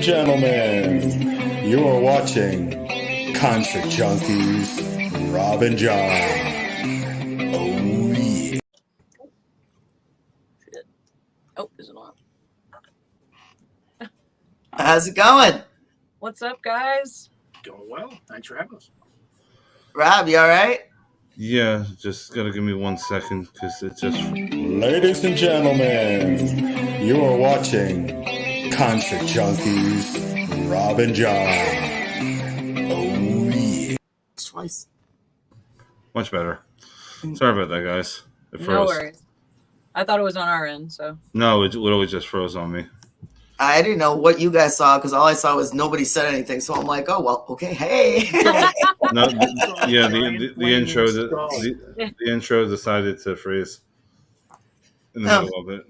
Gentlemen, you are watching Concert Junkies, Rob and John. Oh yeah. Oh, is it on? How's it going? What's up, guys? Going well. Thanks for having us. Rob, you all right? Yeah, just gotta give me 1 second because it just. Ladies and gentlemen, you are watching Concert Junkies, Rob and John. Oh yeah. Twice. Much better. Sorry about that, guys. It No froze. worries. I thought it was on our end, so. No, it literally just froze on me. I didn't know what you guys saw because all I saw was nobody said anything. So I'm like, oh, well, okay, hey. No, the intro, the intro decided to freeze in the middle of it.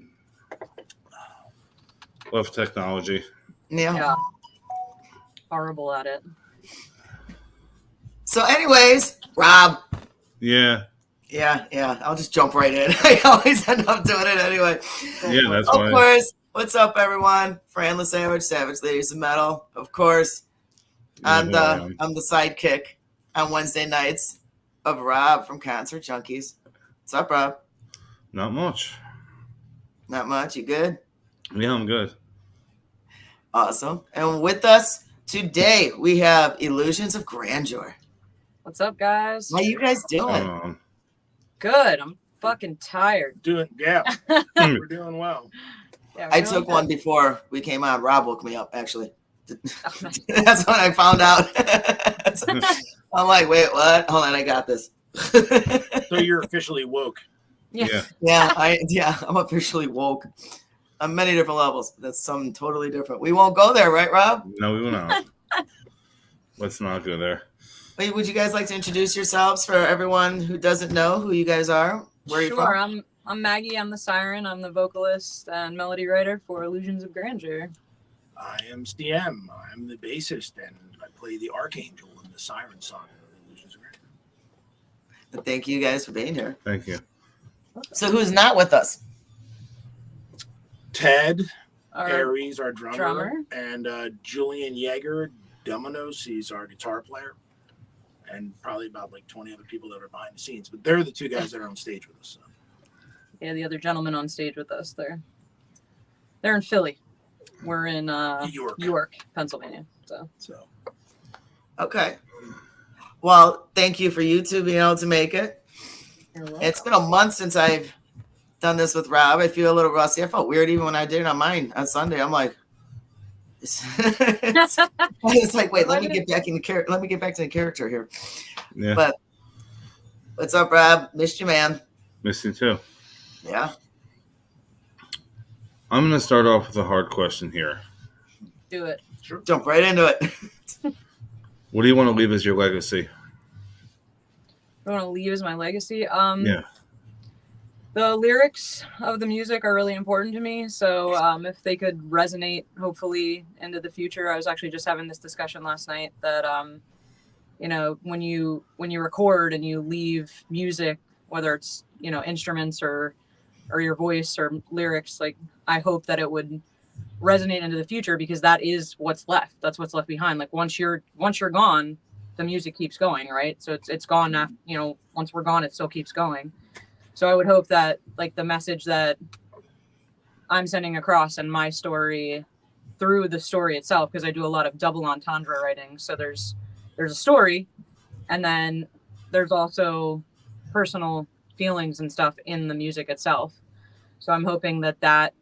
Love technology. Yeah. Horrible at it. So anyways, Rob. Yeah. Yeah. I'll just jump right in. I always end up doing it anyway. Yeah, that's Of why. course. What's up, everyone? Fran the Savage Ladies of Metal. Of course. I'm the sidekick on Wednesday nights of Rob from Concert Junkies. What's up, Rob? Not much. Not much. You good? Yeah, I'm good. Awesome. And with us today, we have Illusions of Grandeur. What's up, guys? How you guys doing? Good. I'm fucking tired. We're doing well. Yeah, I took one before we came on. Rob woke me up, actually. That's when I found out. I'm like, wait, what? Hold on, I got this. So you're officially woke. Yeah. I'm officially woke on many different levels. That's something totally different. We won't go there, right, Rob? No, we will not. Let's not go there. Wait, would you guys like to introduce yourselves for everyone who doesn't know who you guys are? Where are you from? I'm Maggie. I'm the siren. I'm the vocalist and melody writer for Illusions of Grandeur. I am CM. I'm the bassist, and I play the Archangel in the Siren song of Illusions of Grandeur. Thank you guys for being here. Thank you. So who's not with us? Ted Our Aries, our drummer. And Julian Yeager, Dominoes, he's our guitar player. And probably about like 20 other people that are behind the scenes. But they're the two guys that are on stage with us. So. Yeah, the other gentleman on stage with us. They're in Philly. We're in York, Pennsylvania. So. Okay. Well, thank you for you two being able to make it. It's been a month since I've done this with Rob. I feel a little rusty. I felt weird even when I did it on mine on Sunday. I'm like, it's like, wait, let me get back to the character here. Yeah. But what's up, Rob? Missed you, man. Missed you too. Yeah. I'm going to start off with a hard question here. Do it. Sure. Jump right into it. What do you want to leave as your legacy? I want to leave as my legacy. Yeah. The lyrics of the music are really important to me. So if they could resonate, hopefully, into the future. I was actually just having this discussion last night that, when you record and you leave music, whether it's, instruments or your voice or lyrics, like I hope that it would resonate into the future because that is what's left. That's what's left behind. Like once you're gone, the music keeps going, right? So it's gone after, once we're gone, it still keeps going. So I would hope that like the message that I'm sending across in my story through the story itself, because I do a lot of double entendre writing. So there's a story and then there's also personal feelings and stuff in the music itself. So I'm hoping that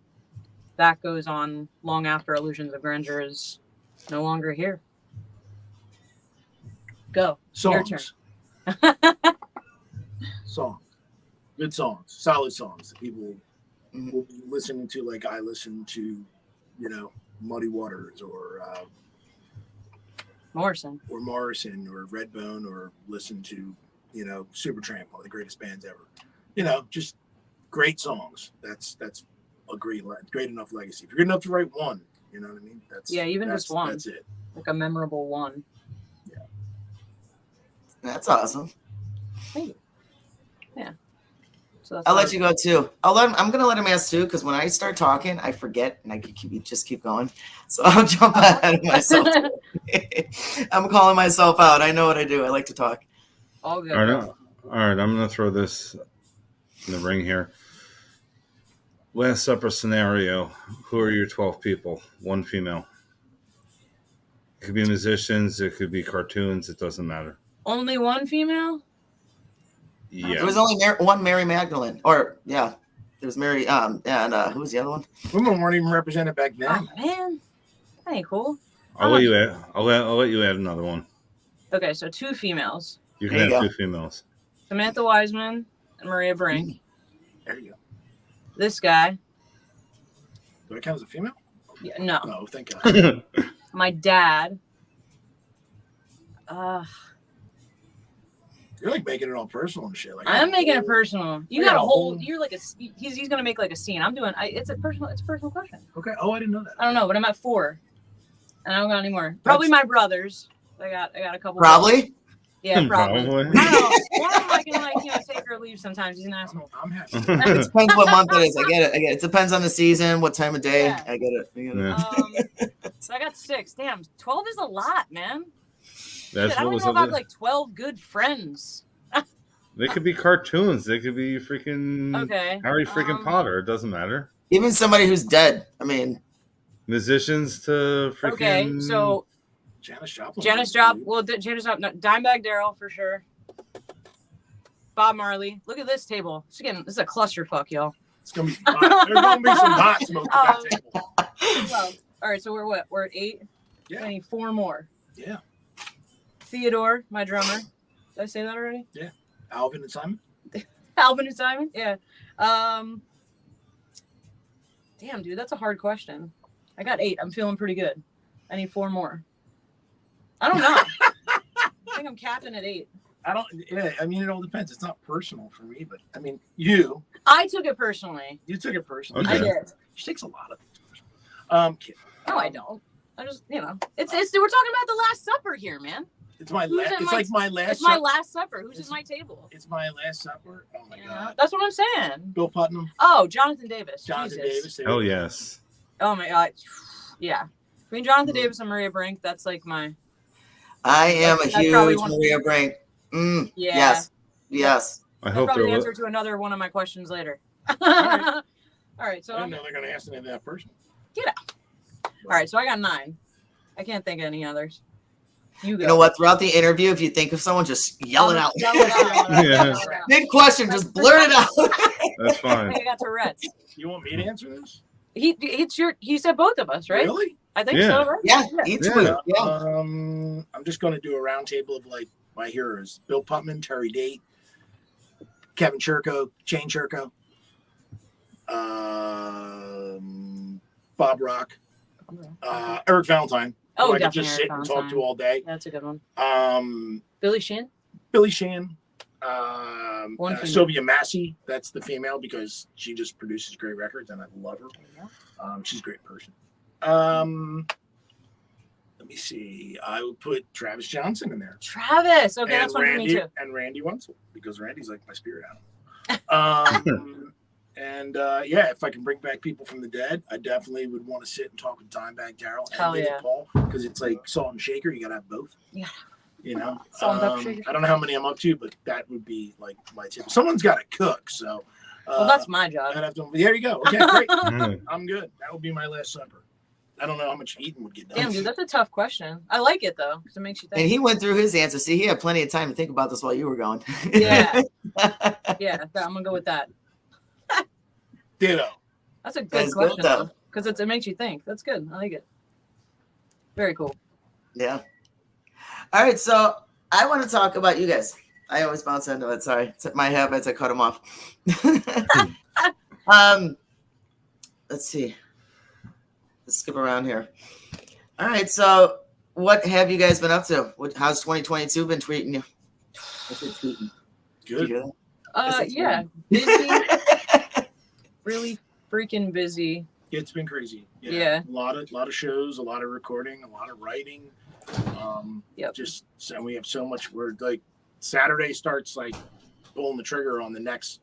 goes on long after Illusions of Grandeur is no longer here. Go. Songs. Your turn. Songs. Good songs. Solid songs that people will be listening to, like I listen to, Muddy Waters or Morrison or Redbone, or listen to, Supertramp, one of the greatest bands ever. Just great songs. That's a great enough legacy. If you're good enough to write one, you know what I mean? Just one. That's it. Like a memorable one. Yeah. That's awesome. Thank you. Yeah. So that's I'll fine. let you go too. I'm gonna let him ask too, because when I start talking, I forget and I just keep going. So I'll jump ahead of myself. I'm calling myself out. I know what I do. I like to talk. All good. All right, bro. all right. I'm gonna throw this in the ring here. Last Supper scenario. Who are your 12 people? One female. It could be musicians. It could be cartoons. It doesn't matter. Only one female? Yeah. There was only one Mary Magdalene, or yeah, there was Mary. And who was the other one? Women weren't even represented back then. Oh man, that ain't cool. I'll let you add. I'll let you add another one. Okay, so 2 females: You can There you have go. 2 females. Samantha Wiseman and Maria Brink. There you go. This guy. Do I count as a female? Yeah, no, No, thank God. my dad. You're like making it all personal and shit. Like I'm making it personal. You I got got a a whole. whole- You're like a. He's gonna make like a scene. I'm doing. It's a personal question. Okay. Oh, I didn't know that. I don't know, but I'm at 4, and I don't got any more. Probably my brothers. I got a couple. Probably. Yeah, probably. Probably. I don't know. One of them I can take or leave sometimes. He's an asshole. I'm happy. It depends what month it is. I get it. It depends on the season, what time of day. Yeah. I get it. Yeah. So I got 6. Damn, 12 is a lot, man. That's Shit, I don't what even know was if I have like 12 good friends. They could be cartoons. They could be freaking Okay. Harry freaking Potter. It doesn't matter. Even somebody who's dead. I mean, Musicians to freaking. Okay, so Janis Joplin. Janis Joplin. Well, Janis Joplin. No, Dimebag Darrell for sure. Bob Marley. Look at this table. This is a clusterfuck, y'all. It's gonna be hot. There's gonna be some hot smoke at that table. Well, all right, so we're what? We're at 8. Yeah. I need 4 more. Yeah. Theodore, my drummer. Did I say that already? Yeah. Alvin and Simon. Alvin and Simon? Yeah. Damn, dude, that's a hard question. I got 8. I'm feeling pretty good. I need 4 more. I don't know. I think I'm capping at 8. Yeah, I mean, it all depends. It's not personal for me, but I mean, you I took it personally. took it personally. Okay. I did. She takes a lot of things personal. Kid. No, I don't. I just, it's we're talking about the Last Supper here, man. It's my Who's last. at It's my- like my last. It's my Last Supper. Who's at my table? It's my last supper. Oh my God. That's what I'm saying. Bill Putnam, Oh, Jonathan Davis. Jonathan Jesus. Davis. Oh yes. Oh my God. Yeah. Between Jonathan Davis and Maria Brink, that's like my. I am a That's probably huge one- Maria Brink. Yeah. Yes. Yes. I That's hope probably the they're. answer to another one of my questions later. right. All right, so I don't know they're gonna ask any of that person. all right, so I got 9. I can't think of any others. You go. You know what? Throughout the interview, if you think of someone, just yell it out. Yell it out. Yeah. Big question, just blurt it out. That's fine. I got Tourette's. You want me to answer this? He said both of us, right? Really? I think Yeah. so, right? Yeah, each Yeah. week. Yeah. I'm just gonna do a round table of like my heroes: Bill Putman, Terry Date, Kevin Churko, Jane Churko, Bob Rock, Eric Valentine. Oh, who I could definitely just Eric sit and talk Valentine. to all day. That's a good one. Um, Billy Sheehan. Billy Shan, One female. Sylvia Massey. That's the female because she just produces great records and I love her. She's a great person. Let me see. I would put Travis Johnson in there. Travis. Okay, and that's one for me Randy too. and Randy Wenzel because Randy's like my spirit animal. Yeah, if I can bring back people from the dead, I definitely would want to sit and talk with Dimebag Darrell and Hell Vinnie yeah. Paul because it's like salt and shaker. You gotta have both. Yeah. You know, Salt and pepper shaker. I don't know how many I'm up to, but that would be like my tip. Someone's got to cook, so. Well, that's my job. I'd have to. There you go. Okay, great. Mm. I'm good. That would be my last supper. I don't know how much eating would get done. Damn, dude, that's a tough question. I like it though, because it makes you And think. he went through his answer. See, he had plenty of time to think about this while you were going. Yeah. Yeah, I'm gonna go with that. Ditto. That's a good That's good, question though. though, because it makes you think. That's good. I like it. Very cool. Yeah. All right, so I want to talk about you guys. I always bounce into it. Sorry, it's my habits. I cut them off. Let's see. Let's skip around here. All right, so what have you guys been up to? How's 2022 been treating you? What's it treating? Good. You That's Yeah, exciting. busy. Really freaking busy. It's been crazy. Yeah. A lot of shows, a lot of recording, a lot of writing. Yep. Just so we have so much. We're like Saturday starts like pulling the trigger on the next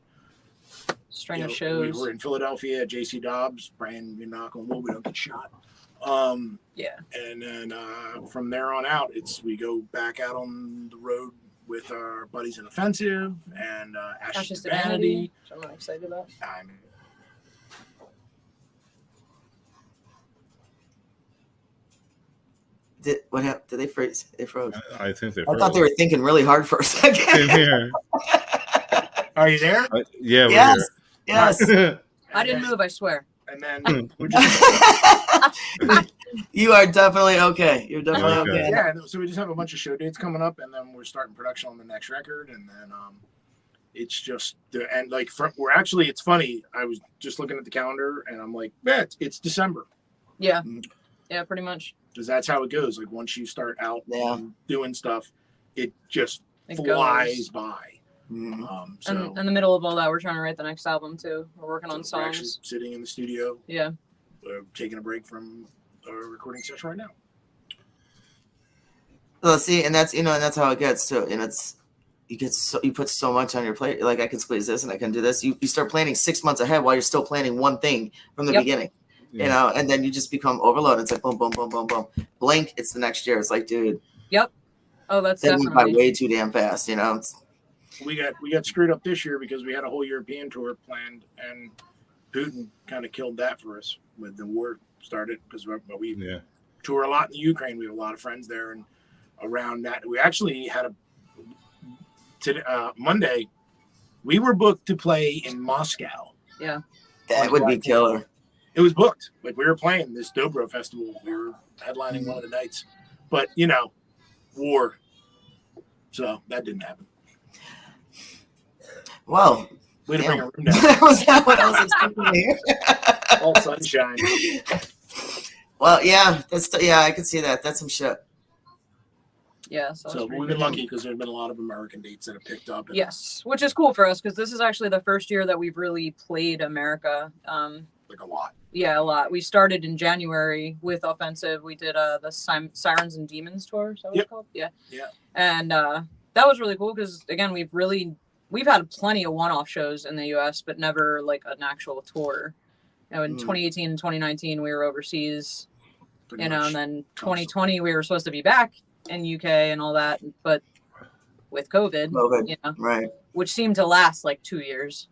string you of know, shows. We were in Philadelphia at JC Dobbs, praying we knock on wood we don't get shot. Yeah. And then from there on out, we go back out on the road with our buddies in Offensive and Ashes to Vanity. Which I'm really excited about. What happened? Did they freeze? They froze. I think they. I thought they were thinking really hard for a second. Same here. Are you there? Yeah, we're Yes. Yes. here. I didn't move, I swear. And then we're just You are definitely okay. You're definitely Okay. okay. yeah. So we just have a bunch of show dates coming up, and then we're starting production on the next record, and then it's just and like we're actually. It's funny. I was just looking at the calendar, and I'm like, yeah, it's December. Yeah. Yeah, pretty much. Because that's how it goes. Like once you start out doing stuff, it just flies by. So in the middle of all that, we're trying to write the next album too. We're working on we're actually songs. sitting in the studio. Yeah. We're taking a break from our recording session right now. Well, see, and that's and that's how it gets too. And you put so much on your plate. Like I can squeeze this and I can do this. You start planning 6 months ahead while you're still planning one thing from the beginning. Yeah. And then you just become overloaded. It's like boom, boom, boom, boom, boom. Blink, it's the next year. It's like, dude. Yep. Oh, that's That went by definitely way too damn fast, We got screwed up this year because we had a whole European tour planned, and Putin kind of killed that for us when the war started. Because we tour a lot in the Ukraine. We have a lot of friends there, and around that, we actually had Monday. We were booked to play in Moscow. Yeah. That would be killer. It was booked. Like we were playing this Dobro festival. We were headlining one of the nights, but war. So that didn't happen. Well, way to bring a room down. That was not what I was expecting to hear. All sunshine. Well, yeah, I can see that. That's some shit. Yeah. So we've been lucky because there's been a lot of American dates that have picked up. Yes, which is cool for us because this is actually the first year that we've really played America. Like a lot. Yeah, a lot. We started in January with Offensive. We did the Sirens and Demons tour. Is that what it's called? Yeah. Yeah. And that was really cool because again, we've had plenty of one-off shows in the U.S., but never like an actual tour. In 2018 and 2019, we were overseas. Pretty and much. then 2020 we were supposed to be back in UK and all that, but with COVID, right, which seemed to last like 2 years.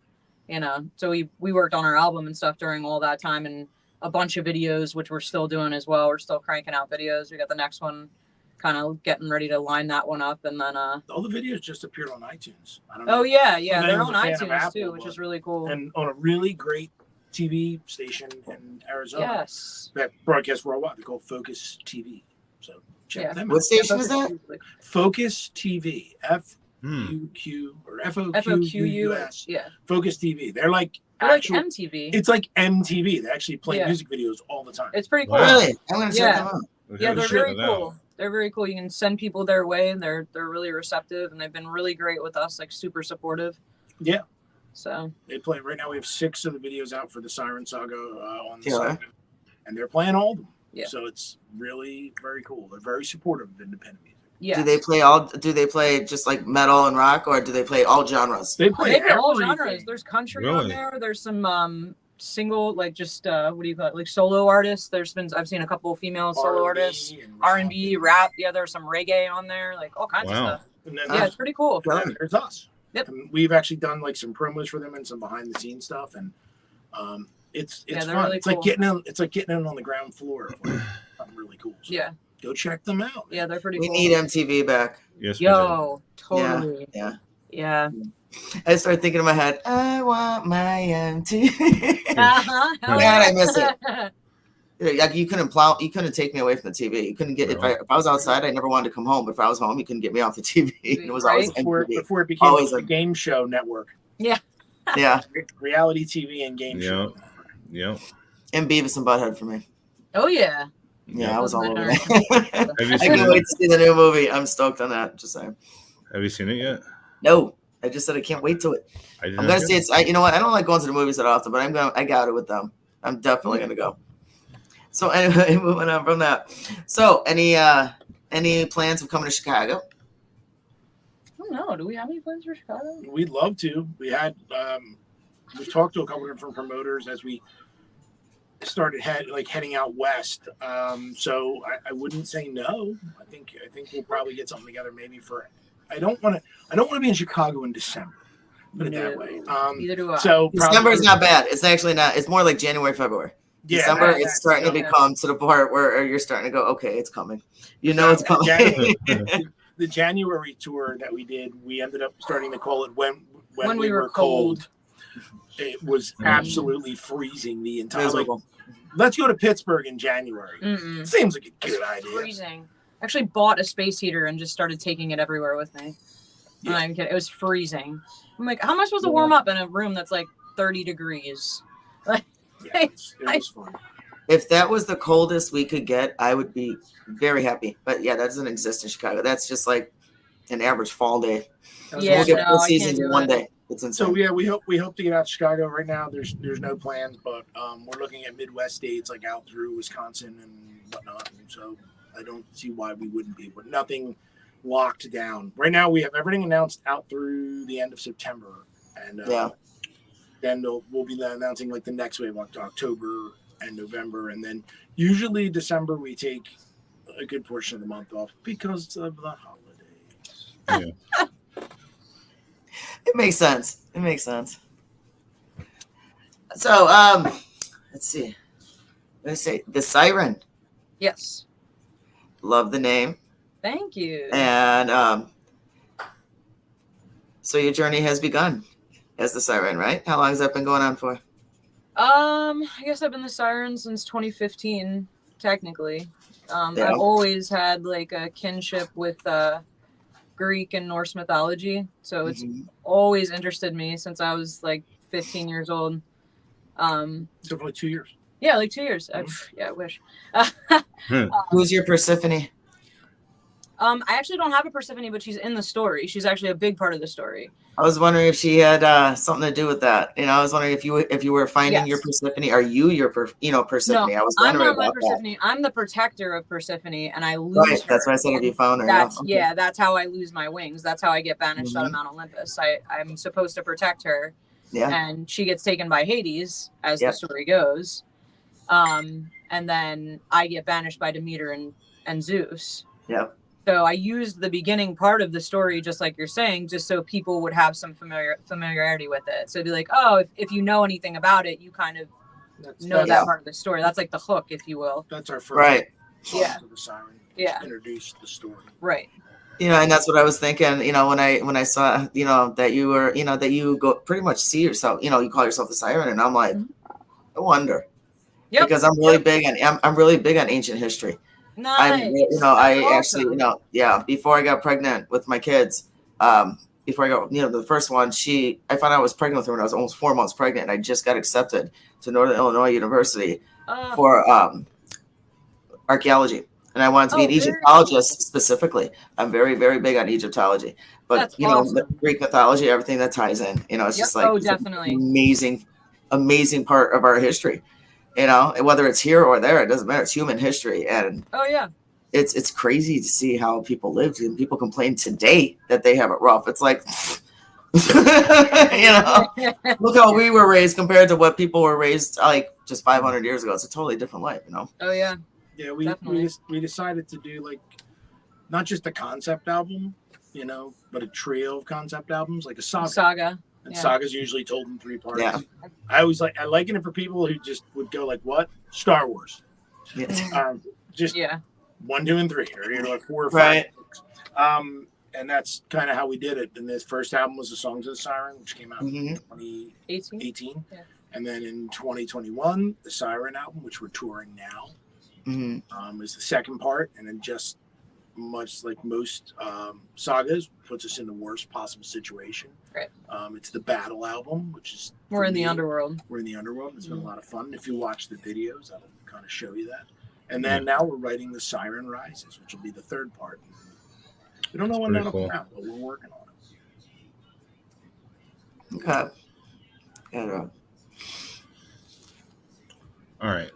So we worked on our album and stuff during all that time, and a bunch of videos, which we're still doing as well. We're still cranking out videos. We got the next one kind of getting ready to line that one up, and then all the videos just appeared on iTunes. I don't know. Oh yeah, they're I'm on a fan of iTunes Apple, too, which is really cool. And on a really great TV station in Arizona Yes. that broadcasts worldwide. They're called Focus TV. So check them out. What station is that? Focus TV. FUQ or FOQUS. Yeah. Focus TV. They're like Like MTV. It's like MTV. They actually play music videos all the time. It's pretty cool. Wow. Really? I'm gonna check them out. Yeah, they're very cool. They're very cool. You can send people their way, and they're really receptive, and they've been really great with us, like super supportive. Yeah. So they play right now. We have 6 of the videos out for the Siren Saga on the Yeah. site, and they're playing all of them. Yeah. So it's really very cool. They're very supportive of independent music. yeah, Do they play just like metal and rock, or do they play all genres? They play they play all everything. genres. There's country Really? on there. There's some single, like just what do you call it, like solo artists. I've seen a couple of female solo artists, and R&B, rap. Yeah, there's some reggae on there, like all kinds Wow. of stuff. And then Yeah, it's pretty cool. Yeah. there's us. Yep. And we've actually done like some promos for them and some behind the scenes stuff, and it's Yeah, they're fun. really It's like cool. getting in on the ground floor of like, something really cool. So Yeah, go check them out. yeah, they're pretty We cool. need MTV back. Yes, we do. Yo, totally. Yeah. Yeah. I started thinking in my head, I want my MTV. Uh-huh. God, I miss it. Like you couldn't take me away from the TV. You couldn't get if I was outside, I never wanted to come home. But if I was home, you couldn't get me off the TV. It was always Before, MTV. before it became Always a a- game show network, Yeah, reality TV and game show. Yep. and Beavis and Butthead for me. Oh yeah. Yeah, I was all over Have that. Have you I seen can't wait it? to see the new movie. I'm stoked on that. Just saying. Have you seen it yet? No, I just said I can't wait to it. I did I'm not gonna get see it. it's. You know what? I don't like going to the movies that often, but I got it with them. I'm definitely gonna go. So anyway, moving on from that. So any plans of coming to Chicago? I don't know. Do we have any plans for Chicago? We'd love to. We had we've talked to a couple of different promoters as we started heading out west. So I wouldn't say no. I think we'll probably get something together maybe for. I don't want to be in Chicago in December. Put it that way. Neither do I. So December is not bad. It's actually not. It's more like January, February. Yeah, December, that's it's starting to okay. become to the part where you're starting to go, okay, it's coming. You know, it's coming. The January tour that we did, we ended up starting to call it when we were cold. It was absolutely freezing the entire. Like, Miserable. let's go to Pittsburgh in January. Mm-mm. Seems like a It's good idea. freezing. I actually bought a space heater and just started taking it everywhere with me. Yeah. I'm kidding. It was freezing. I'm like, how am I supposed to warm up in a room that's like 30 degrees? Like, Yeah, it was fun. If that was the coldest we could get, I would be very happy. But yeah, that doesn't exist in Chicago. That's just like an average fall day. Yeah, We'll get no, full I seasons can't in do one it. day. It's insane. So yeah, we hope to get out to Chicago. Right now, there's no plans, but we're looking at Midwest states like out through Wisconsin and whatnot. And so I don't see why we wouldn't be, but nothing locked down. Right now, we have everything announced out through the end of September, and then we'll be announcing like the next wave, October and November, and then usually December we take a good portion of the month off because of the holidays. Yeah. It makes sense. It makes sense. So, let's see. Let's say the Siren. yes. Love the name. Thank you. And so your journey has begun as the Siren, right? How long has that been going on for? I guess I've been the Siren since 2015, technically. Yeah. I've always had like a kinship with Greek and Norse mythology, so it's always interested me since I was like 15 years old. So for like 2 years. Yeah, like 2 years. Yeah, I wish. Who's your Persephone? I actually don't have a Persephone, but she's in the story. She's actually a big part of the story. I was wondering if she had something to do with that. You know, I was wondering if you were finding your Persephone. Are you your Persephone? No, I was I'm wondering not my about Persephone. that. I'm the protector of Persephone, and I lose Right, her. that's why I said if you found her. That's Okay. that's how I lose my wings. That's how I get banished out of Mount Olympus. I'm supposed to protect her, and she gets taken by Hades, as the story goes. And then I get banished by Demeter and Zeus. Yep. So I used the beginning part of the story, just like you're saying, just so people would have some familiarity with it. So it'd be like, oh, if you know anything about it, you kind of know that part of the story. That's like the hook, if you will. That's our first Yeah. to the Siren. Yeah. Introduce the story. Right. You know, and that's what I was thinking. You know, when I saw, you know, that you were, you know, that you go pretty much see yourself. You know, you call yourself the Siren, and I'm like, I wonder. Yep. Because I'm really big on ancient history. Nice. Before I got pregnant with my kids, before I got, the first one, I found out I was pregnant with her when I was almost 4 months pregnant, and I just got accepted to Northern Illinois University for archaeology. And I wanted to be an Egyptologist specifically. I'm very, very big on Egyptology, but That's awesome. The Greek mythology, everything that ties in, it's just like definitely amazing part of our history. You know, whether it's here or there, it doesn't matter. It's human history, and it's crazy to see how people lived. And people complain today that they have it rough. It's like, look how we were raised compared to what people were raised like just 500 years ago. It's a totally different life, Oh yeah. Yeah, we decided to do like not just a concept album, but a trio of concept albums, like a saga. And saga's usually told in 3 parts. Yeah. I liken it for people who just would go like, what? Star Wars. Just 1, 2, and 3, or like 4 or 5. Right. And that's kind of how we did it. And this first album was the Songs of the Siren, which came out in 2018. Yeah. And then in 2021, the Siren album, which we're touring now, is the second part. And then just much like most sagas, puts us in the worst possible situation. Right. It's the Battle album, which is we're in the underworld. We're in the underworld. It's been a lot of fun. If you watch the videos, that'll kind of show you that. And then now we're writing the Siren Rises, which will be the third part. We don't know when that'll come out, but we're working on it. Okay. Yeah. All right.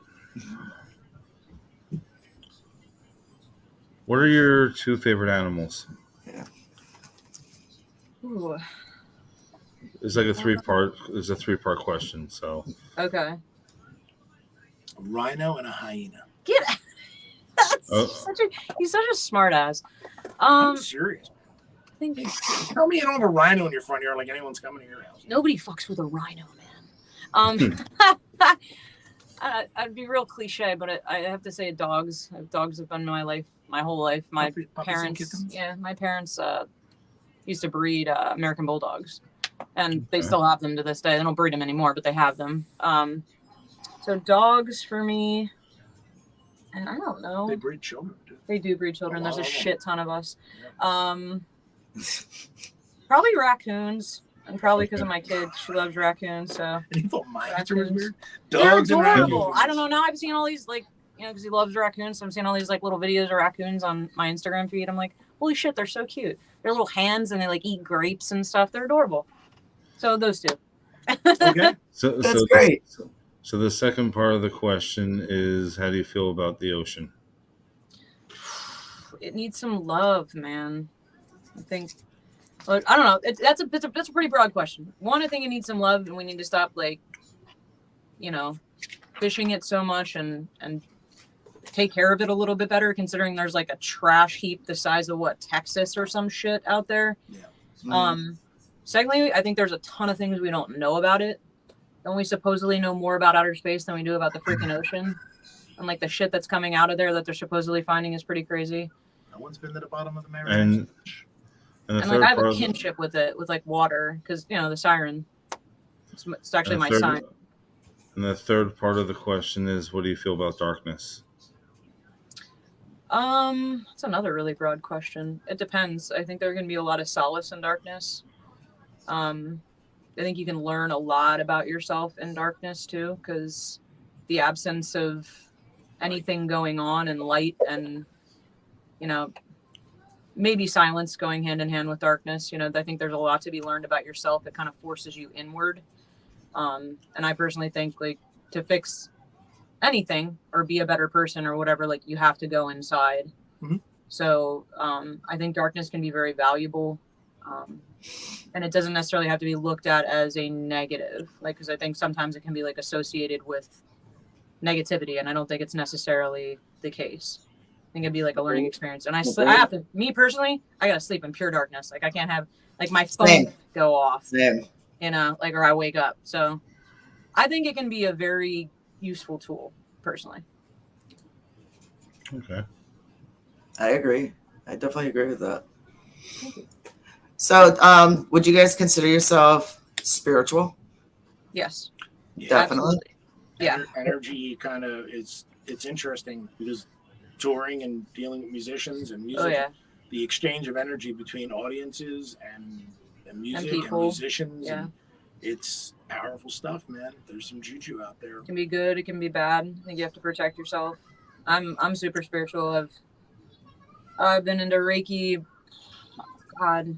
What are your 2 favorite animals? Yeah. Ooh. It's like a three-part. It's a three-part question. So Okay. A rhino and a hyena. Get That's Oh. he's such a smart ass. I'm serious. I think Tell me you don't have a rhino in your front yard like anyone's coming to your house. nobody fucks with a rhino, man. I'd be real cliche, but I have to say dogs. Dogs have been in my life, my whole life. My Puppies and parents, kittens? yeah, my parents used to breed American bulldogs, and they Okay. still have them to this day. They don't breed them anymore, but they have them. So dogs for me, and I don't know. They breed children, too. They do breed children. There's a Wow. shit ton of us. Probably raccoons, and probably because of my kid. She loves raccoons, so. And you thought my answer was Raccoons. weird? They're Dogs and adorable. raccoons. I don't know. Now I've seen all these, like, you know, because he loves raccoons. So I'm seeing all these, like, little videos of raccoons on my Instagram feed. I'm like, holy shit, they're so cute. They're little hands and they, like, eat grapes and stuff. They're adorable. So those two. Okay. That's great. So the second part of the question is, how do you feel about the ocean? It needs some love, man. I think. Well, I don't know. That's a pretty broad question. One, I think it needs some love, and we need to stop, like, you know, fishing it so much and take care of it a little bit better, considering there's like a trash heap the size of what, Texas or some shit out there. Yeah. Secondly, I think there's a ton of things we don't know about it. Don't we supposedly know more about outer space than we do about the freaking ocean? And like the shit that's coming out of there that they're supposedly finding is pretty crazy. No one's been to the bottom of the Mariana And Trench. and the And third like I have part a of the- kinship with it, with like water, because you know the siren. It's actually and the my third- sign. And the third part of the question is, what do you feel about darkness? That's another really broad question. It depends. I think there can be a lot of solace in darkness. I think you can learn a lot about yourself in darkness too, because the absence of anything going on and light and, you know, maybe silence going hand in hand with darkness. You know, I think there's a lot to be learned about yourself. It kind of forces you inward. And I personally think, like, to fix anything or be a better person or whatever, like, you have to go inside. Mhm. So I think darkness can be very valuable. And it doesn't necessarily have to be looked at as a negative, like, because I think sometimes it can be like associated with negativity, and I don't think it's necessarily the case. I think it'd be like a learning experience. And I have to, me personally, I gotta sleep in pure darkness. Like, I can't have like my phone Same. go off, Same. you know, like, or I wake up. So I think it can be a very useful tool, personally. Okay. I agree. I definitely agree with that. So, would you guys consider yourself spiritual? Yes, Yeah. Definitely. absolutely. Yeah. Energy kind of it's interesting because touring and dealing with musicians and music, Oh yeah. the exchange of energy between audiences and music and people. musicians, Yeah. and it's powerful stuff, man. There's some juju out there. It can be good, it can be bad. I think you have to protect yourself. I'm super spiritual. I've been into Reiki, God,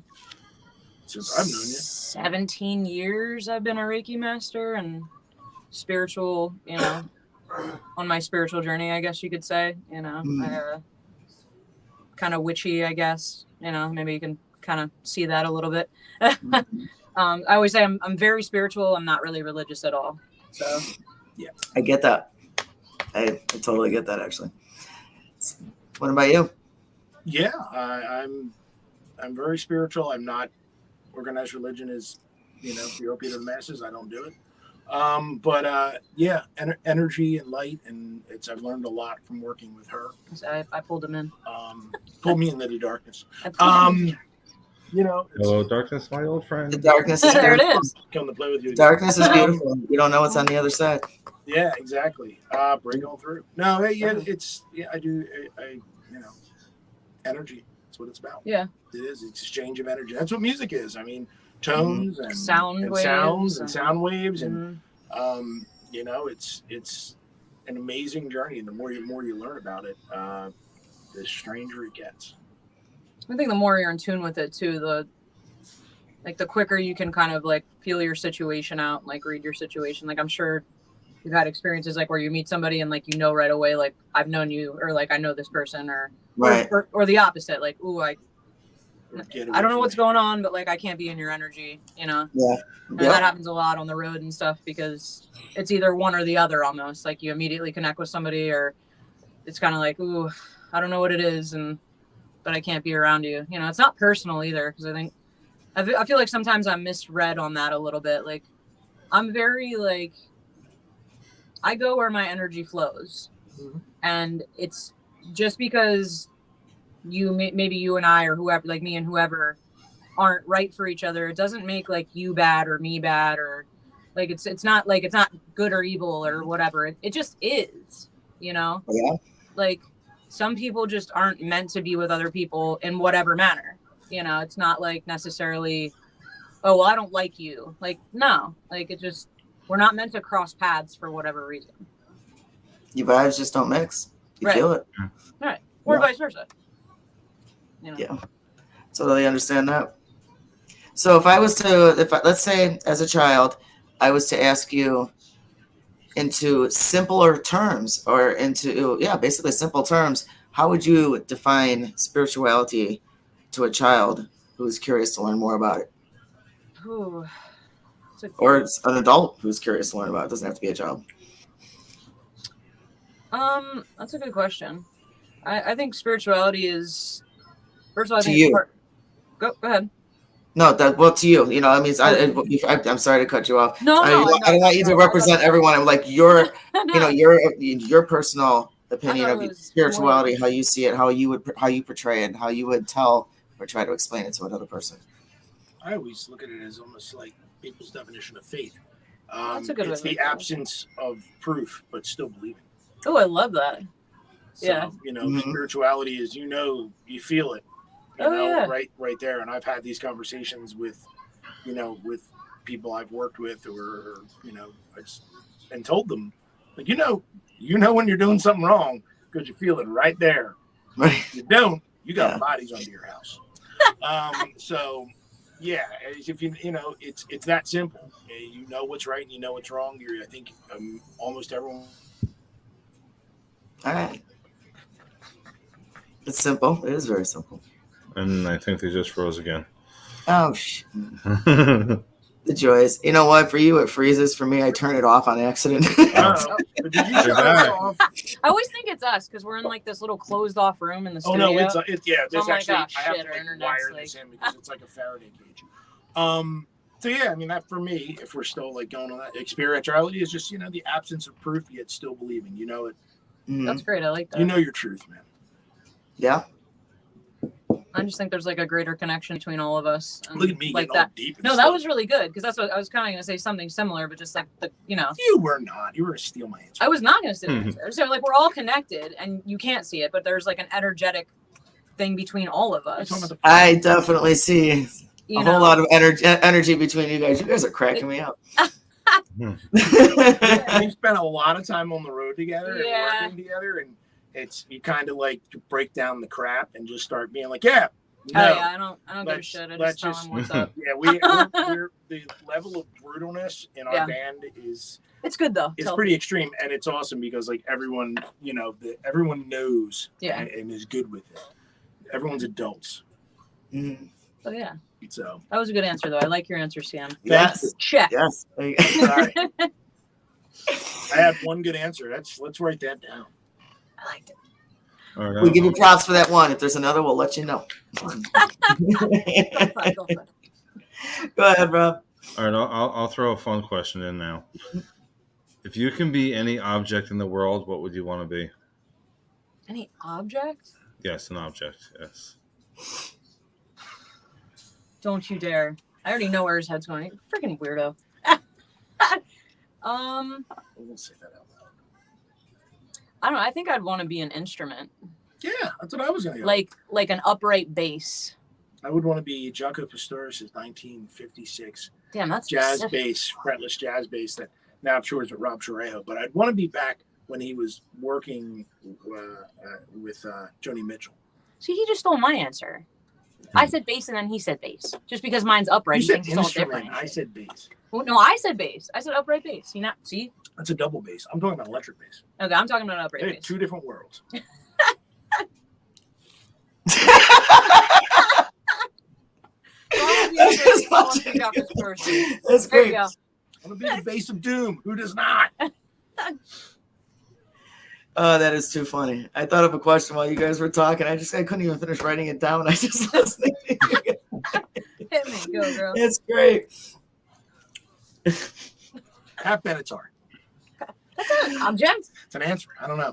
Since I've known you. 17 years I've been a Reiki master and spiritual, you know, on my spiritual journey, I guess you could say, you know, kind of witchy, I guess, you know, maybe you can kind of see that a little bit. I always say I'm very spiritual. I'm not really religious at all. So I get that. I totally get that, actually. What about you? Yeah, I'm very spiritual. I'm not organized religion is, you know, the opiate of the masses. I don't do it. But yeah, energy and light, and I've learned a lot from working with her. I pulled him in. Pulled me into the darkness. I pulled him in. You know, Hello, darkness, my old friend. The darkness is There it beautiful. is. come to play with you. Darkness is beautiful. You don't know what's on the other side. Yeah, exactly. Bring on through. No, yeah, I do. You know, energy. That's what it's about. Yeah. It is. It's exchange of energy. That's what music is. I mean, tones and Sound and waves sounds and and- sound waves, and Mhm. you know, it's an amazing journey. And the more you learn about it, the stranger it gets. I think the more you're in tune with it too, the quicker you can kind of like feel your situation out, like read your situation. Like, I'm sure you've had experiences like where you meet somebody and like, you know, right away, like, I've known you, or like, I know this person, or Right. or the opposite. Like, ooh, I or get away I don't know from what's me. going on, but like I can't be in your energy, you know. Yeah. And that Yep. happens a lot on the road and stuff because it's either one or the other almost. Like you immediately connect with somebody, or it's kind of like, ooh, I don't know what it is, but I can't be around you. You know, it's not personal either because I feel like sometimes I'm misread on that a little bit. Like I'm very like I go where my energy flows, and it's just because maybe you and I or whoever, like me and whoever, aren't right for each other, it doesn't make like you bad or me bad, or like it's not like it's not good or evil or whatever. It just is, you know. Yeah. Like some people just aren't meant to be with other people in whatever manner, you know. It's not like necessarily, oh well, I don't like you. Like no, like it just, we're not meant to cross paths for whatever reason. Your vibes just don't mix. You Right. feel it. Right. Or Yeah. vice versa. You know? Yeah. Totally understand that. So let's say as a child, I was to ask you into simpler terms or into, basically simple terms, how would you define spirituality to a child who's curious to learn more about it? Ooh, Or it's an adult who's curious to learn about it. It doesn't have to be a child. That's a good question. I think spirituality is, first of all, I To think you. it's part. Go ahead. No, to you, you know, I mean, I'm sorry to cut you off. No, I no, don't want you to represent everyone. I'm like your, No. your personal opinion I of thought it was spirituality, how you see it, how you portray it, how you would tell or try to explain it to another person. I always look at it as almost like people's definition of faith. That's a good way It's to the look at it. absence of proof, but still believing. Oh, I love that. So, Yeah. you know, Mhm. spirituality is, you know, you feel it, Yeah. right there. And I've had these conversations with, you know, with people I've worked with or you know, and told them, like, you know when you're doing something wrong because you feel it right there. Right. If you don't, you got Yeah. bodies under your house. So yeah, if you know, it's that simple. You know what's right and you know what's wrong. I think almost everyone. All right. It's simple. It is very simple. And I think they just froze again. Oh, the joys. You know what? For you, it freezes. For me, I turn it off on accident. But did you shut us off? I always think it's us because we're in like this little closed off room in the Oh studio. no, it's yeah. There's So I'm like, actually oh, I have shit, to our like internet's wire like- this in because it's like a Faraday cage. So yeah, I mean that for me, if we're still like going on that, spirituality is just, you know, the absence of proof yet still believing. You know it. That's great. I like that. You know your truth, man. Yeah. I just think there's like a greater connection between all of us. And Look at me like getting all that. deep. And No, stuff. that was really good because that's what I was kind of going to say, something similar, but just like the, you know. You were not. You were gonna steal my answer. I was not going to steal the answer. So like we're all connected, and you can't see it, but there's like an energetic thing between all of us. I definitely see You a know? whole lot of energy between you guys. You guys are cracking me up. We spent a lot of time on the road together Yeah. and working together, and it's you kind of like break down the crap and just start being like, yeah. Oh yeah, I don't give a let's- shit. I let's just tell just- them what's up. Yeah, we're the level of brutalness in our Yeah. band is It's good though. it's pretty extreme, and it's awesome because like everyone, you know, everyone knows Yeah. and is good with it. Everyone's adults, Mhm. So yeah, so that was a good answer though. I like your answer, Sam. Yes. Check. Yes. sorry. I had one good answer. Let's write that down. I liked it. All right, We give you props for that one. If there's another, we'll let you know. Go for it, go for it. Go ahead, Rob. all right, I'll throw a fun question in now. If you can be any object in the world, what would you want to be? Any object? Yes, an object. Yes. Don't you dare. I already know where his head's going. Freaking weirdo. We'll say that out loud. I don't know. I think I'd want to be an instrument. Yeah, that's what I was gonna go. Like an upright bass. I would want to be Jaco Pastorius' 1956 Damn, that's jazz specific. bass, fretless jazz bass that now tours with Rob Shorejo. But I'd want to be back when he was working with Joni Mitchell. See, he just stole my answer. I said bass and then he said bass. Just because mine's upright, You he said thinks it's all instrument. different. I said bass. Well, no, I said bass. I said upright bass. You not see? That's a double bass. I'm talking about electric bass. Okay, I'm talking about upright They're bass. two different worlds. shock this person. That's There great. you go. I'm gonna be the base of doom. Who does not? Oh, that is too funny. I thought of a question while you guys were talking. I couldn't even finish writing it down. I just listening. Hit me, go girl. It's great. Pat Benatar. That's an object. It's an answer. I don't know.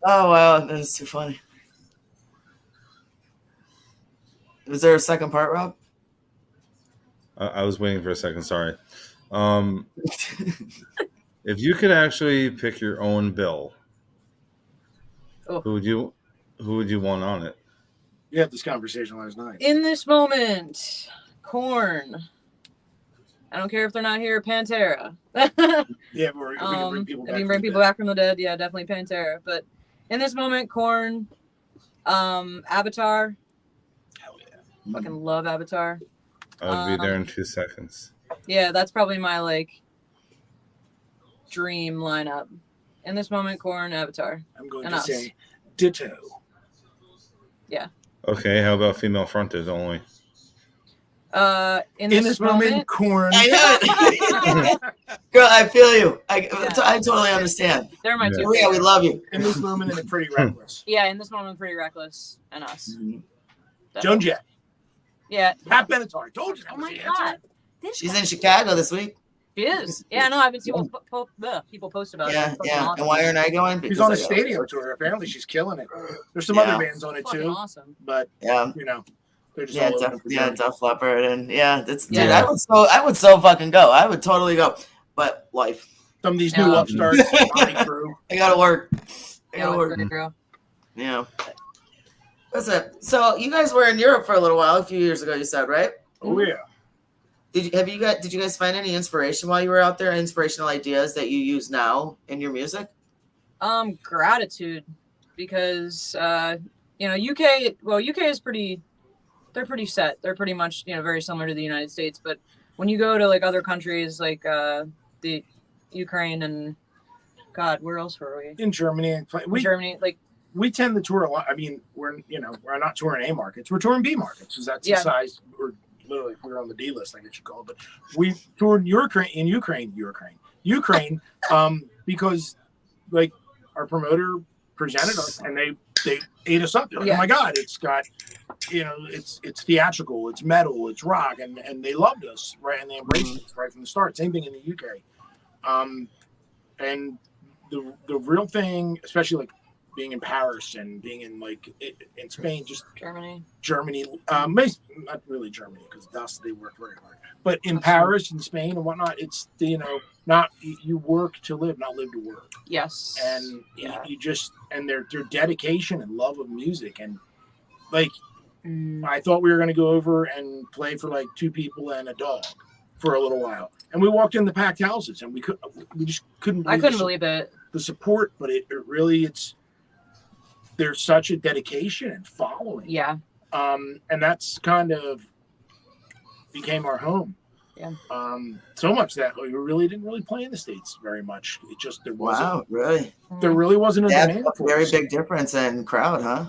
Oh wow, that is too funny. Was there a second part, Rob? I was waiting for a second. Sorry. If you could actually pick your own bill, Oh. who would you want on it? We had this conversation last night. In this moment, Korn. I don't care if they're not here. Pantera. Yeah, but we can bring people if back. you can bring people back from the dead, yeah, definitely Pantera. But in this moment, Korn, Avatar. Hell yeah. Fucking love Avatar. I would be there in 2 seconds. Yeah, that's probably my like dream lineup. In this moment, Korn, Avatar. I'm going And to us. say ditto. Okay, how about female fronted only? In In this this moment, Korn. I know it. Girl, I feel you. I totally understand. they're my Yeah. two. Oh, yeah, we love you. In this moment, and Pretty Reckless. Yeah, in this moment, Pretty Reckless and us. Joan Jett. Yeah. Pat Benatar. I told you that Oh was my the answer. god. This She's guy- in Chicago this week. She is. Yeah, no, I've been seeing people post about Yeah, it. It's yeah. fucking And why aren't I going? She's Because on a I got- stadium tour. Apparently, she's killing it. There's some Yeah. other bands on it fucking too, awesome. but Yeah. you know, they're just Yeah, all over for Joan. Def Leppard, and yeah, that's dude. Yeah. I would so fucking go. I would totally go, but life. Some of these new Yeah. upstarts, Bobby Crew. I gotta work. I Yeah, gotta work. good girl. Yeah. What's it? So you guys were in Europe for a little while, a few years ago. You said, right? Oh yeah. Did you guys find any inspiration while you were out there? Inspirational ideas that you use now in your music? Gratitude, because UK. Well, UK is pretty. They're pretty set. They're pretty much very similar to the United States. But when you go to like other countries like the Ukraine and God, where else were we? In Germany, and Germany, like we tend to tour a lot. I mean, we're not touring A markets. We're touring B markets because that's the size. Or literally, if we were on the D list, I guess you call it. But we toured Ukraine, because like our promoter presented us, and they ate us up. They're like, oh my god, it's got, it's theatrical, it's metal, it's rock, and they loved us, right? And they embraced us right from the start. Same thing in the UK. And the real thing, especially like being in Paris and being in like in Spain, just Germany. not really Germany because they work very hard, but in Paris and Spain and whatnot, it's not you work to live, not live to work. Yes. And you just, and their dedication and love of music, and like I thought we were going to go over and play for like 2 people and a dog for a little while, and we walked in the packed houses, and we just couldn't. I couldn't believe it. The support, but it really there's such a dedication and following. Yeah. And that's kind of became our home. Yeah. So much that we really didn't play in the States very much. It just there wasn't really a that's demand a for very us. big difference in crowd, huh?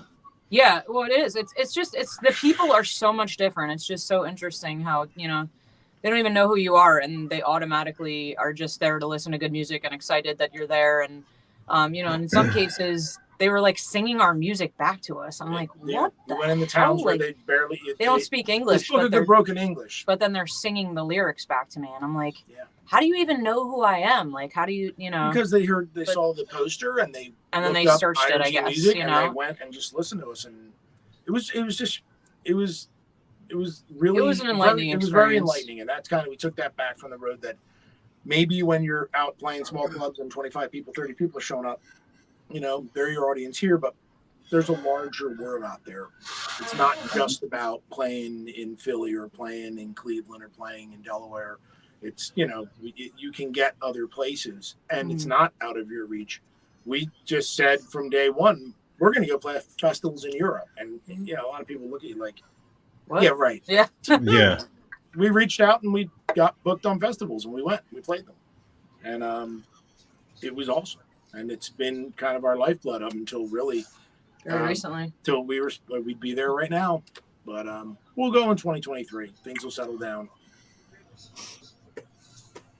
Yeah, well, it is. It's just the people are so much different. It's just so interesting how they don't even know who you are, and they automatically are just there to listen to good music and excited that you're there. And in some cases they were like singing our music back to us. I'm like, what? We The went in the hell? towns where Like, they don't speak They English, spoke a but good broken English. then they're singing the lyrics back to me, and I'm like, Yeah. how do you even know who I am? Like, how do you Because they saw the poster and then they looked up searched it, I IRG guess, music, and they went and just listened to us, and it was really It was an enlightening it was very experience. enlightening, and that's kind of, we took that back from the road, that maybe when you're out playing small clubs and 25 people, 30 people are showing up, they're your audience here, but there's a larger world out there. It's not just about playing in Philly or playing in Cleveland or playing in Delaware. It's, you can get other places, and it's not out of your reach. We just said from day one, we're going to go play festivals in Europe. And, a lot of people look at you like, what? yeah, right. Yeah. Yeah. We reached out and we got booked on festivals, and we played them. And it was awesome. And it's been kind of our lifeblood up until really Very recently. till we'd be there right now. But we'll go in 2023. Things will settle down.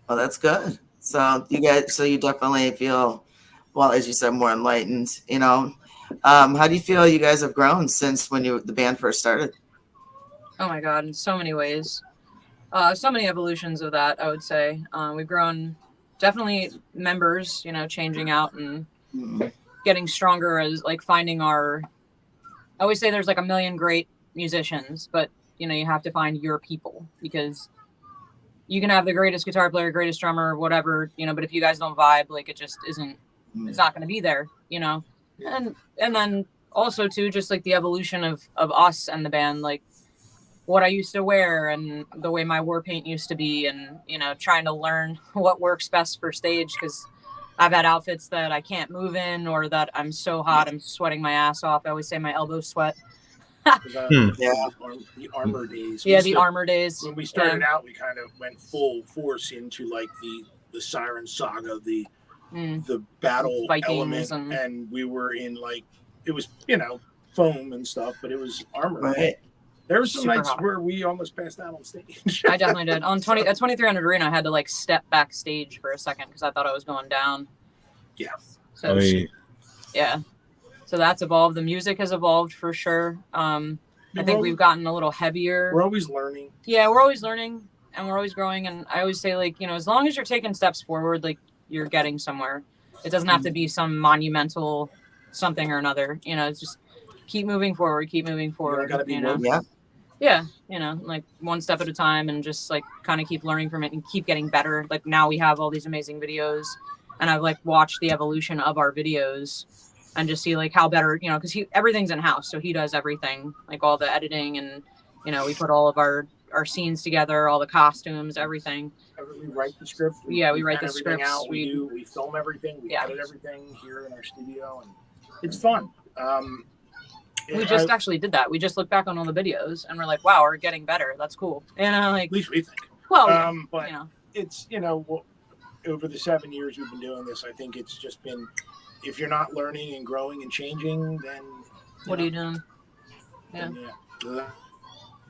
Well, that's good. So you definitely feel, well, as you said, more enlightened. How do you feel you guys have grown since the band first started? Oh my God, in so many ways. So many evolutions of that, I would say. We've grown, definitely members, changing out and getting stronger as like finding I always say there's like a million great musicians, but you have to find your people, because you can have the greatest guitar player, greatest drummer, whatever, but if you guys don't vibe, like it just isn't, it's not going to be there, and then also too, just like the evolution of us and the band, like what I used to wear and the way my war paint used to be, and trying to learn what works best for stage, because I've had outfits that I can't move in, or that I'm so hot I'm sweating my ass off. I always say my elbows sweat. The armor days. Yeah, the armor days. When we started out, we kind of went full force into like the Siren Saga, the battle Vikings element, and we were in like, it was foam and stuff, but it was armor. Right. There were some Super nights hot. where we almost passed out on stage. I definitely did. At 2300 Arena, I had to like step backstage for a second because I thought I was going down. Yeah. So yeah. So that's evolved. The music has evolved for sure. I think we've gotten a little heavier. We're always learning. Yeah, we're always learning and we're always growing. And I always say, like, as long as you're taking steps forward, like you're getting somewhere. It doesn't have to be some monumental something or another. It's just keep moving forward. Gotta be Yeah, like one step at a time, and just like kind of keep learning from it and keep getting better. Like now we have all these amazing videos, and I've like watched the evolution of our videos and just see like how better, because everything's in house, so he does everything, like all the editing, and we put all of our scenes together, all the costumes, everything. We write the script. We write the scripts. Out. We film everything. We edit everything here in our studio, and it's fun. We just actually did that. We just looked back on all the videos and we're like, wow, we're getting better. That's cool. And like, at least we think. Well, but it's, over the 7 years we've been doing this, I think it's just been, if you're not learning and growing and changing, then what are you doing? Yeah.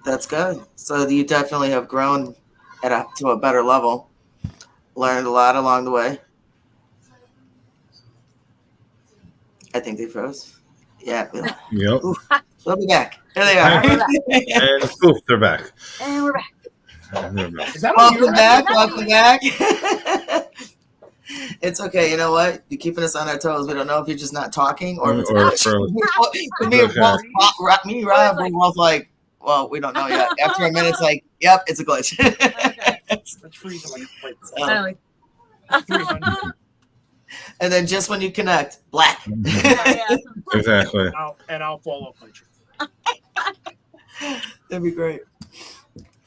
That's good. So you definitely have grown to a better level. Learned a lot along the way. I think they froze. Yeah. Yep. They'll be back. There they are. And poof, they're back. And we're back. Is that Welcome back. It's okay. You know what? You're keeping us on our toes. We don't know if you're just not talking or if it's me and Rob, we're both like, well, we don't know yet. After a minute, it's like, yep, it's a glitch. Okay. Let's freeze them like 300. And then just when you connect, black. Yeah. Exactly. I'll fall off my tree. That'd be great.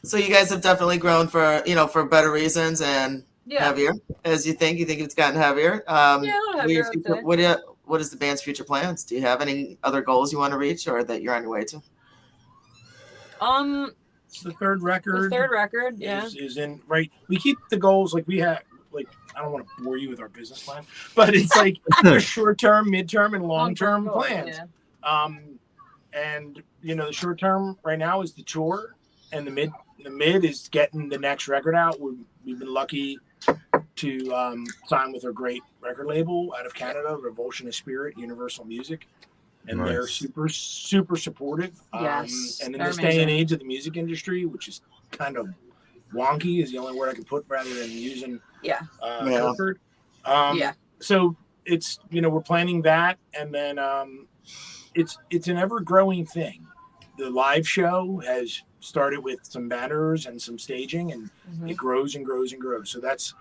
So you guys have definitely grown for better reasons and heavier, as you think. You think it's gotten heavier. A little heavier, what is the band's future plans? Do you have any other goals you want to reach or that you're on your way to? The third record. Yeah. Is in right. We keep the goals like we have. Like, I don't want to bore you with our business plan, but it's like short-term, mid-term, and long-term plans. Yeah. And the short-term right now is the tour, and the mid is getting the next record out. We've been lucky to sign with a great record label out of Canada, Revulsion of Spirit, Universal Music, and they're super, super supportive. Yes, and in this day and age of the music industry, which is kind of wonky, is the only word I can put rather than using Clifford. So it's we're planning that, and then it's an ever growing thing. The live show has started with some banners and some staging, and it grows and grows and grows. So that's,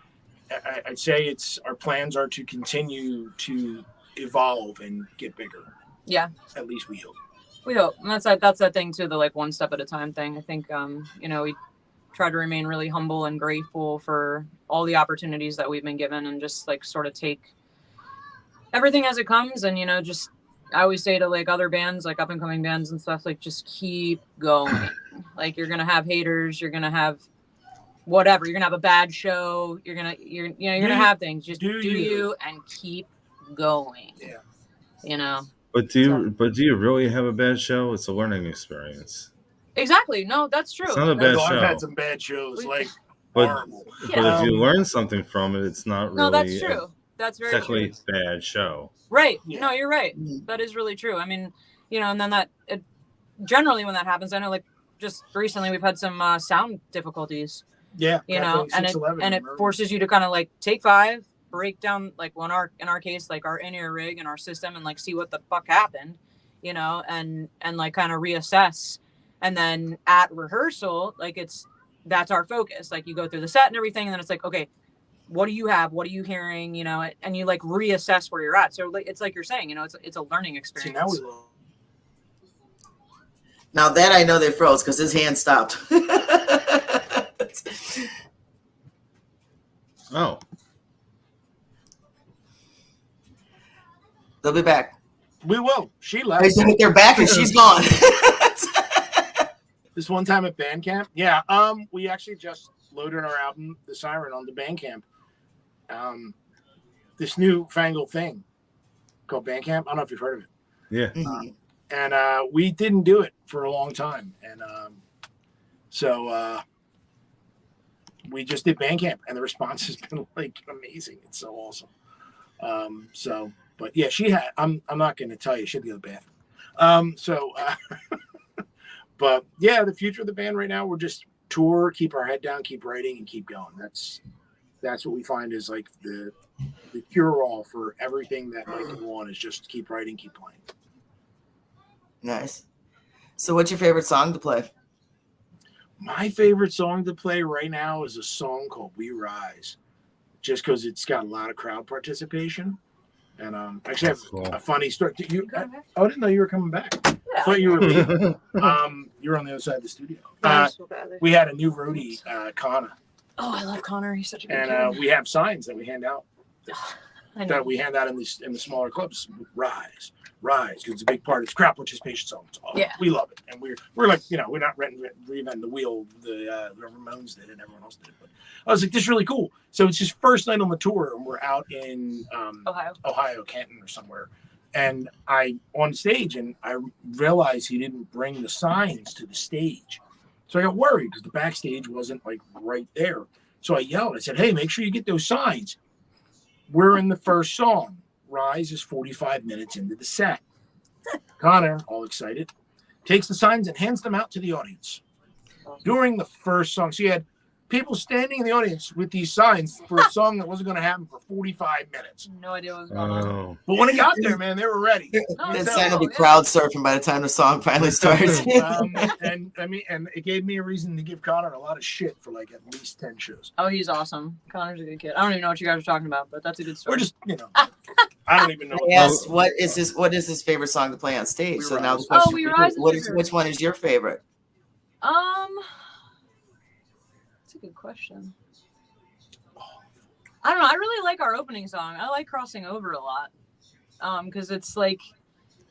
I'd say our plans are to continue to evolve and get bigger. Yeah. At least we hope. We hope. And that's that thing too, the like one step at a time thing. I think we try to remain really humble and grateful for all the opportunities that we've been given, and just like sort of take everything as it comes. And just, I always say to like other bands, like up and coming bands and stuff, like just keep going. Like you're gonna have haters, you're gonna have whatever, you're gonna have a bad show, you're gonna have things. Just do you and keep going. Yeah. But do you really have a bad show? It's a learning experience. Exactly. No, that's true. It's not a bad show. I've had some bad shows. Like But, horrible. but if you learn something from it, it's not really No, that's true. That's very technically true. bad show. Right. Yeah. No, you're right. Mhm. That is really true. I mean, and then generally when that happens, I know like just recently we've had some sound difficulties, Yeah, and it forces you to kind of like take 5, break down like in our case, like our in-ear rig and our system and like see what the fuck happened, and like kind of reassess. And then at rehearsal, like that's our focus. Like you go through the set and everything, and then it's like, okay, what do you have? What are you hearing? And you like reassess where you're at. So like, it's like you're saying, it's a learning experience. See, Now that I know they froze because his hand stopped. Oh, They'll be back. we will. She left. They're back and she's gone. This one time at Bandcamp. Yeah. We actually just loaded our album, The Siren, onto Bandcamp. This new fangled thing called Bandcamp. I don't know if you've heard of it. yeah. Mhm. And we didn't do it for a long time. And so we just did Bandcamp, and the response has been like amazing. It's so awesome. But yeah, I'm not going to tell you, she had to go to the bathroom. But yeah, the future of the band right now, we're just tour, keep our head down, keep writing, and keep going. That's what we find is like the cure all for everything that Mike can want is just keep writing, keep playing. Nice. So what's your favorite song to play? My favorite song to play right now is a song called We Rise, just because it's got a lot of crowd participation. And actually, I have That's cool. a funny story. I back? didn't know you were coming back. I Yeah. thought you were leaving. You were on the other side of the studio. We had a new roadie, Connor, Oh, I love Connor. He's such a good and kid. we have signs that we hand out I know. that we hand out in the smaller clubs. Rise, because it's a big part. It's crowd participation songs. Oh, Yeah. we love it, and we're like, we're not reinventing the wheel. The Ramones did it, and everyone else did it. But I was like, this is really cool. So it's his first night on the tour, and we're out in Ohio, Canton, or somewhere. And I on stage, and I realized he didn't bring the signs to the stage, so I got worried because the backstage wasn't like right there. So I yelled. I said, "Hey, make sure you get those signs." We're in the first song. Rise is 45 minutes into the set. Connor, all excited, takes the signs and hands them out to the audience. During the first song, so you had people standing in the audience with these signs for a song that wasn't going to happen for 45 minutes. No idea what was going on. Oh, But when it got there, man, they were ready. That sign will be crowd surfing by the time the song finally starts. And it gave me a reason to give Connor a lot of shit for like at least 10 shows. Oh, he's awesome. Connor's a good kid. I don't even know what you guys are talking about, but that's a good story. We're just, I don't even know. Yes, what is his favorite song to play on stage? We So Rise. now the Oh, question We is, Rise is your which one is your favorite? That's a good question. I don't know. I really like our opening song. I like Crossing Over a lot. Because it's like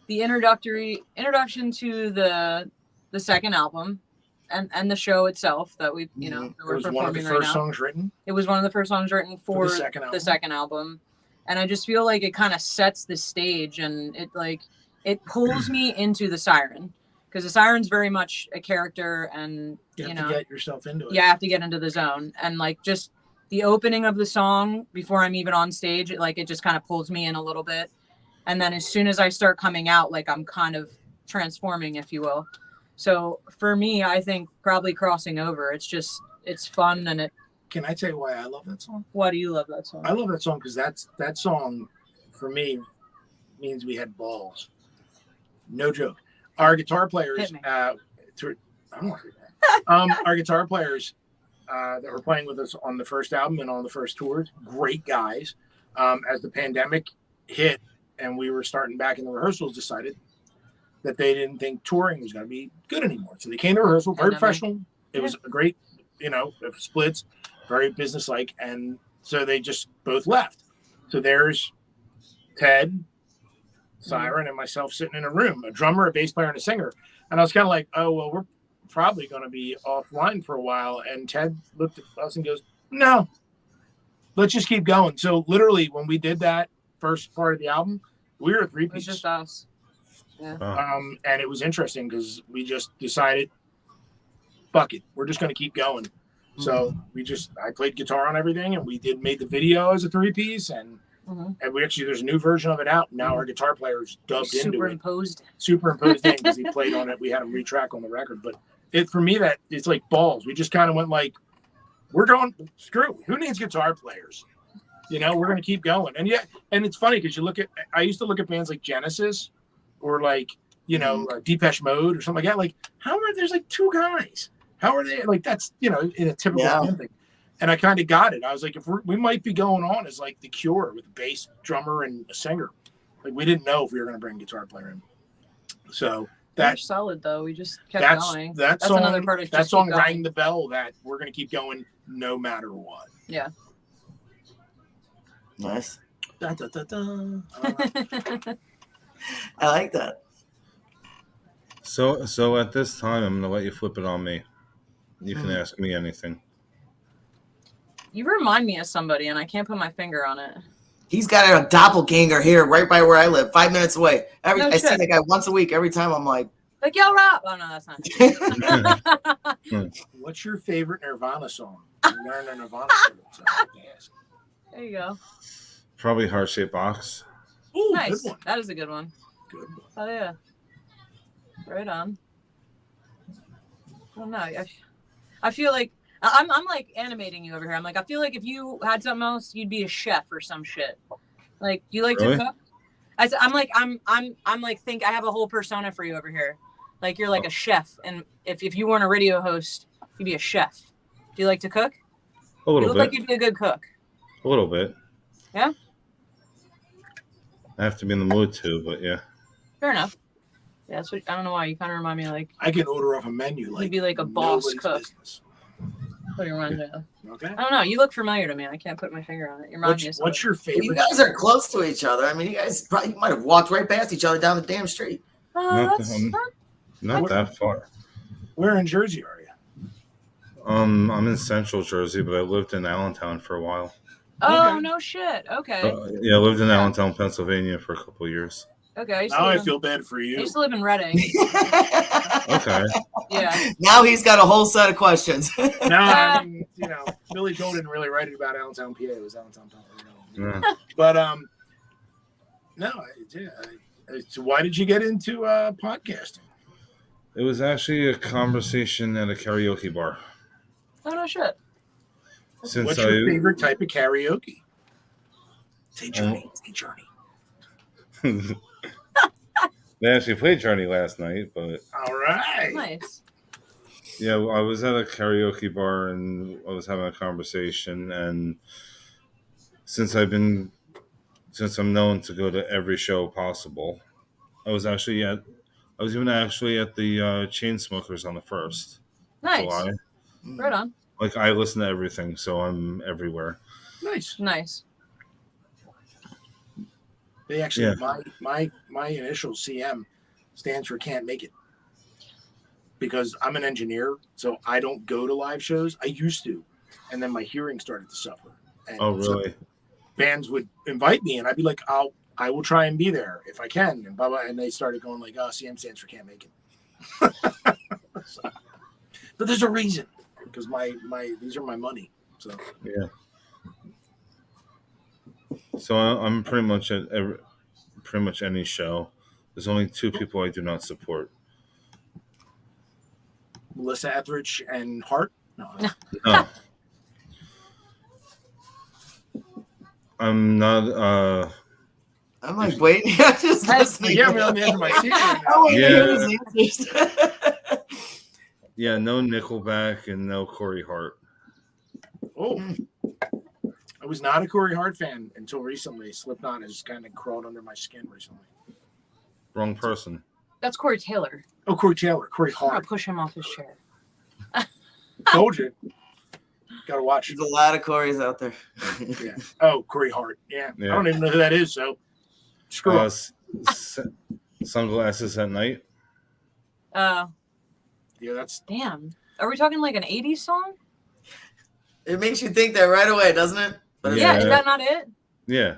the introduction to the second album and the show itself that we that It we're was one of the performing right first now. songs written. It was one of the first songs written for the second album. And I just feel like it kind of sets the stage, and it pulls me into the Siren, because the Siren's very much a character, and You have to get yourself into it. I have to get into the zone, and like just the opening of the song before I'm even on stage, it just kind of pulls me in a little bit. And then as soon as I start coming out, like I'm kind of transforming, if you will. So for me, I think probably Crossing Over. It's fun, and it. Can I tell you why I love that song? Why do you love that song? I love that song because that song for me means we had balls. No joke. Our guitar players, Hit me. I don't want to do that. Our guitar players that were playing with us on the first album and on the first tours, great guys. As the pandemic hit and we were starting back in the rehearsals, decided that they didn't think touring was going to be good anymore. So they came to rehearsal, very professional. It was a great, splits, very businesslike. And so they just both left. So there's Ted, Siren, and myself sitting in a room, a drummer, a bass player, and a singer. And I was kind of like, oh, well, we're probably going to be offline for a while. And Ted looked at us and goes, no, let's just keep going. So literally when we did that first part of the album, we were a It was three-piece. just us. Yeah. And it was interesting because we just decided, fuck it, we're just going to keep going. So I played guitar on everything, and we made the video as a 3-piece, and we actually, there's a new version of it out now. Our guitar player's dubbed into it, superimposed in because he played on it. We had him retrack on the record, but for me that it's like balls. We just kind of went like, we're going screw. Who needs guitar players? We're going to keep going. And and it's funny because I used to look at bands like Genesis or like Depeche Mode or something like that. Like, there's like 2 guys? How are they like? That's in a typical band thing. And I kind of got it. I was like, if we might be going on as like the Cure with a bass, drummer, and a singer. Like, we didn't know if we were going to bring a guitar player in. So that's solid though. We just kept going. That's song, another part of that song rang the bell that we're going to keep going no matter what. Yeah. Nice. Da, da, da, da. I like that. So at this time, I'm going to let you flip it on me. You can ask me anything. You remind me of somebody, and I can't put my finger on it. He's got a doppelganger here right by where I live, 5 minutes away. I see the guy once a week. Every time I'm like, yo, Rob. Oh, no, that's not. What's your favorite Nirvana song? You're in a Nirvana so there you go. Probably Heart-Shaped Box. Ooh, nice. Good one. That is a good one. Good one. Oh, yeah. Right on. Well, no, I feel like I'm like animating you over here. I'm like, I feel like if you had something else, you'd be a chef or some shit. Like, you like to cook? I'm like I have a whole persona for you over here. Like, you're like a chef, and if you weren't a radio host, you'd be a chef. Do you like to cook? A little bit. You look like you'd be a good cook. A little bit. Yeah. I have to be in the mood too, but yeah. Fair enough. Yeah, that's what I don't know why you kind of remind me like I can order off a menu like you'd be like a boss cook. Business. What do you remind me of? Okay. I don't know. You look familiar to me. I can't put my finger on it. You remind me of What's your favorite? you guys are close to each other. I mean, you guys probably might have walked right past each other down the damn street. Not that far. Where in Jersey are you? I'm in Central Jersey, but I lived in Allentown for a while. Oh, no shit. Okay. I lived in Allentown, Pennsylvania for a couple of years. Okay. Now I feel bad for you. I used to live in Reading. Okay. Yeah. Now he's got a whole set of questions. No, I mean, Billy Joel didn't really write it about Allentown, PA. It was Allentown, Yeah. But so why did you get into podcasting? It was actually a conversation at a karaoke bar. Oh, no shit. What's your favorite type of karaoke? Say Journey. Say Journey. They actually played Journey last night, but all right. Nice. Yeah, I was at a karaoke bar and I was having a conversation, and since I'm known to go to every show possible, I was even actually at the Chainsmokers on the 1st. Nice. July. Right on. Like, I listen to everything, so I'm everywhere. Nice. They actually, my initial CM stands for can't make it, because I'm an engineer, so I don't go to live shows. I used to, and then my hearing started to suffer. And oh, really? So bands would invite me, and I'd be like, I will try and be there if I can, and blah blah. And they started going like, CM stands for can't make it. But there's a reason, because these are my money. So yeah. So I'm pretty much at pretty much any show. There's only 2 people I do not support. Melissa Etheridge and Hart. No. I'm not. I'm like waiting. I'm just listening. Yeah, I'm on the edge of my seat right now. I'm waiting to hear his answers. Yeah, no Nickelback and no Corey Hart. Oh. I was not a Corey Hart fan until recently. Slipknot has kind of crawled under my skin recently. Wrong person. That's Corey Taylor. Oh, Corey Taylor. Corey I'm Hart. gonna push him off his chair. Told you. Gotta watch. There's a lot of Corys out there. Yeah. Oh, Corey Hart. Yeah. I don't even know who that is, so screw up. Sunglasses at Night. Yeah, that's. Damn. Are we talking like an 80s song? It makes you think that right away, doesn't it? But Yeah, is that not it? Yeah.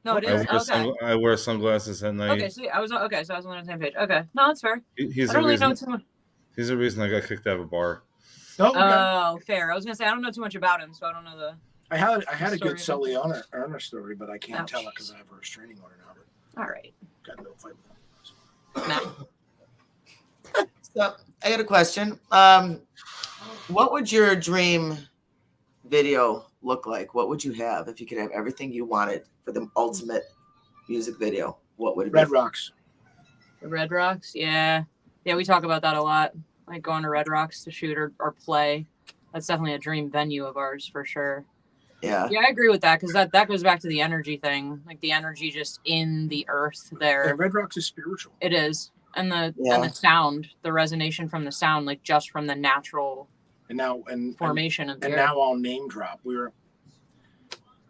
No, it is. Okay. I wear sunglasses at night. Okay, so I was on the same page. Okay, no, that's fair. He's I don't really know too much. He's the reason I got kicked out of a bar. Oh, okay. Oh, fair. I was gonna say I don't know too much about him, so I don't know the. I had a Story good of Sully Erna story, but I can't Oh, tell it jeez. because I have a restraining order now. But All right. got no fight with him. Nah. So I got a question. What would your dream video look like? What would you have if you could have everything you wanted for the ultimate music video? What would it be? Red Rocks. The Red Rocks, yeah. We talk about that a lot. Like going to Red Rocks to shoot or play. That's definitely a dream venue of ours for sure. Yeah. Yeah, I agree with that because that goes back to the energy thing, like the energy just in the earth there. And Red Rocks is spiritual. It is, and the Yeah. sound, the resonation from the sound, like just from the natural And now formation of the and earth. now I'll name drop. We were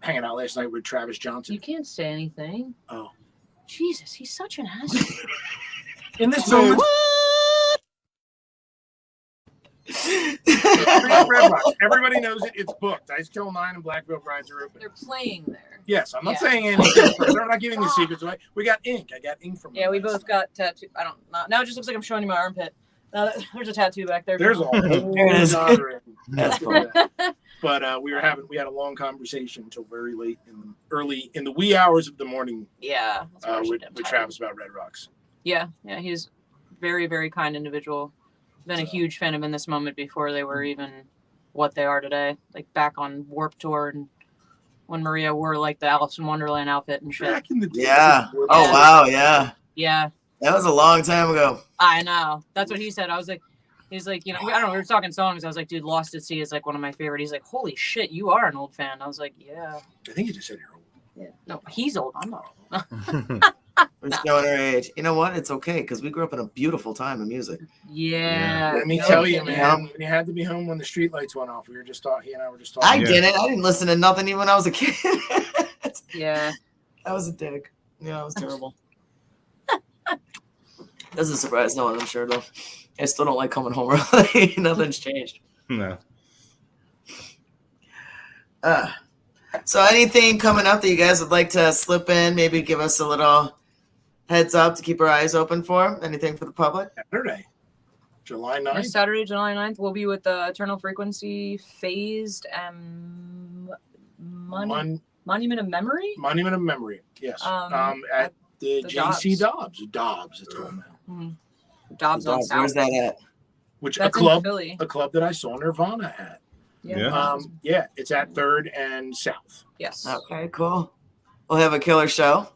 hanging out last night with Travis Johnson. You can't say anything. Oh, Jesus, he's such an asshole. in this moment, Red Rocks. Everybody knows it. It's booked. Ice Kill 9 and Blackville Brides are open. They're playing there. Yes, I'm not Yeah. saying anything. I'm not giving the secrets away. We got ink. I got ink from. Yeah, we them. both got tattoo. I don't know. Now it just looks like I'm showing you my armpit. There's a tattoo back there. There's a whole There it is. genre. That's cool. But we had a long conversation until very late in the wee hours of the morning Yeah. that's why I with should have tied Travis about Red Rocks. Yeah, he's very, very kind individual. Been a huge fan of him in this moment before they were even what they are today. Like back on Warped Tour and when Maria wore like the Alice in Wonderland outfit and shit. Back in the day. Yeah. Oh wow. Yeah. Yeah, That was a long time ago. I know. That's what he said. I was like, he's like, I don't know. We were talking songs. I was like, dude, Lost at Sea is like one of my favorite. He's like, holy shit, you are an old fan. I was like, yeah. I think you just said you're old. Yeah. No, he's old. I'm not old. We're showing our age. You know what? It's okay because we grew up in a beautiful time of music. Yeah. Let me no tell you, kidding. man. When you had to be home when the street lights went off, he and I were just talking. I didn't. I didn't listen to nothing even when I was a kid. Yeah. I was a dick. Yeah, I was terrible. Doesn't surprise no one, I'm sure, though. I still don't like coming home early. Nothing's changed. No. So anything coming up that you guys would like to slip in, maybe give us a little heads up to keep our eyes open for? Anything for the public? Saturday, July 9th. This Saturday, July 9th, we'll be with the Eternal Frequency Phased Monument of Memory. Monument of Memory. Yes. At the JC Dobbs. Dobbs, it's called now. Dobbs on South. Where's that at? Which That's a club, in Philly. a club that I saw Nirvana at. Yeah. Yeah, it's at 3rd and South. Yes. Okay, cool. We'll have a killer show.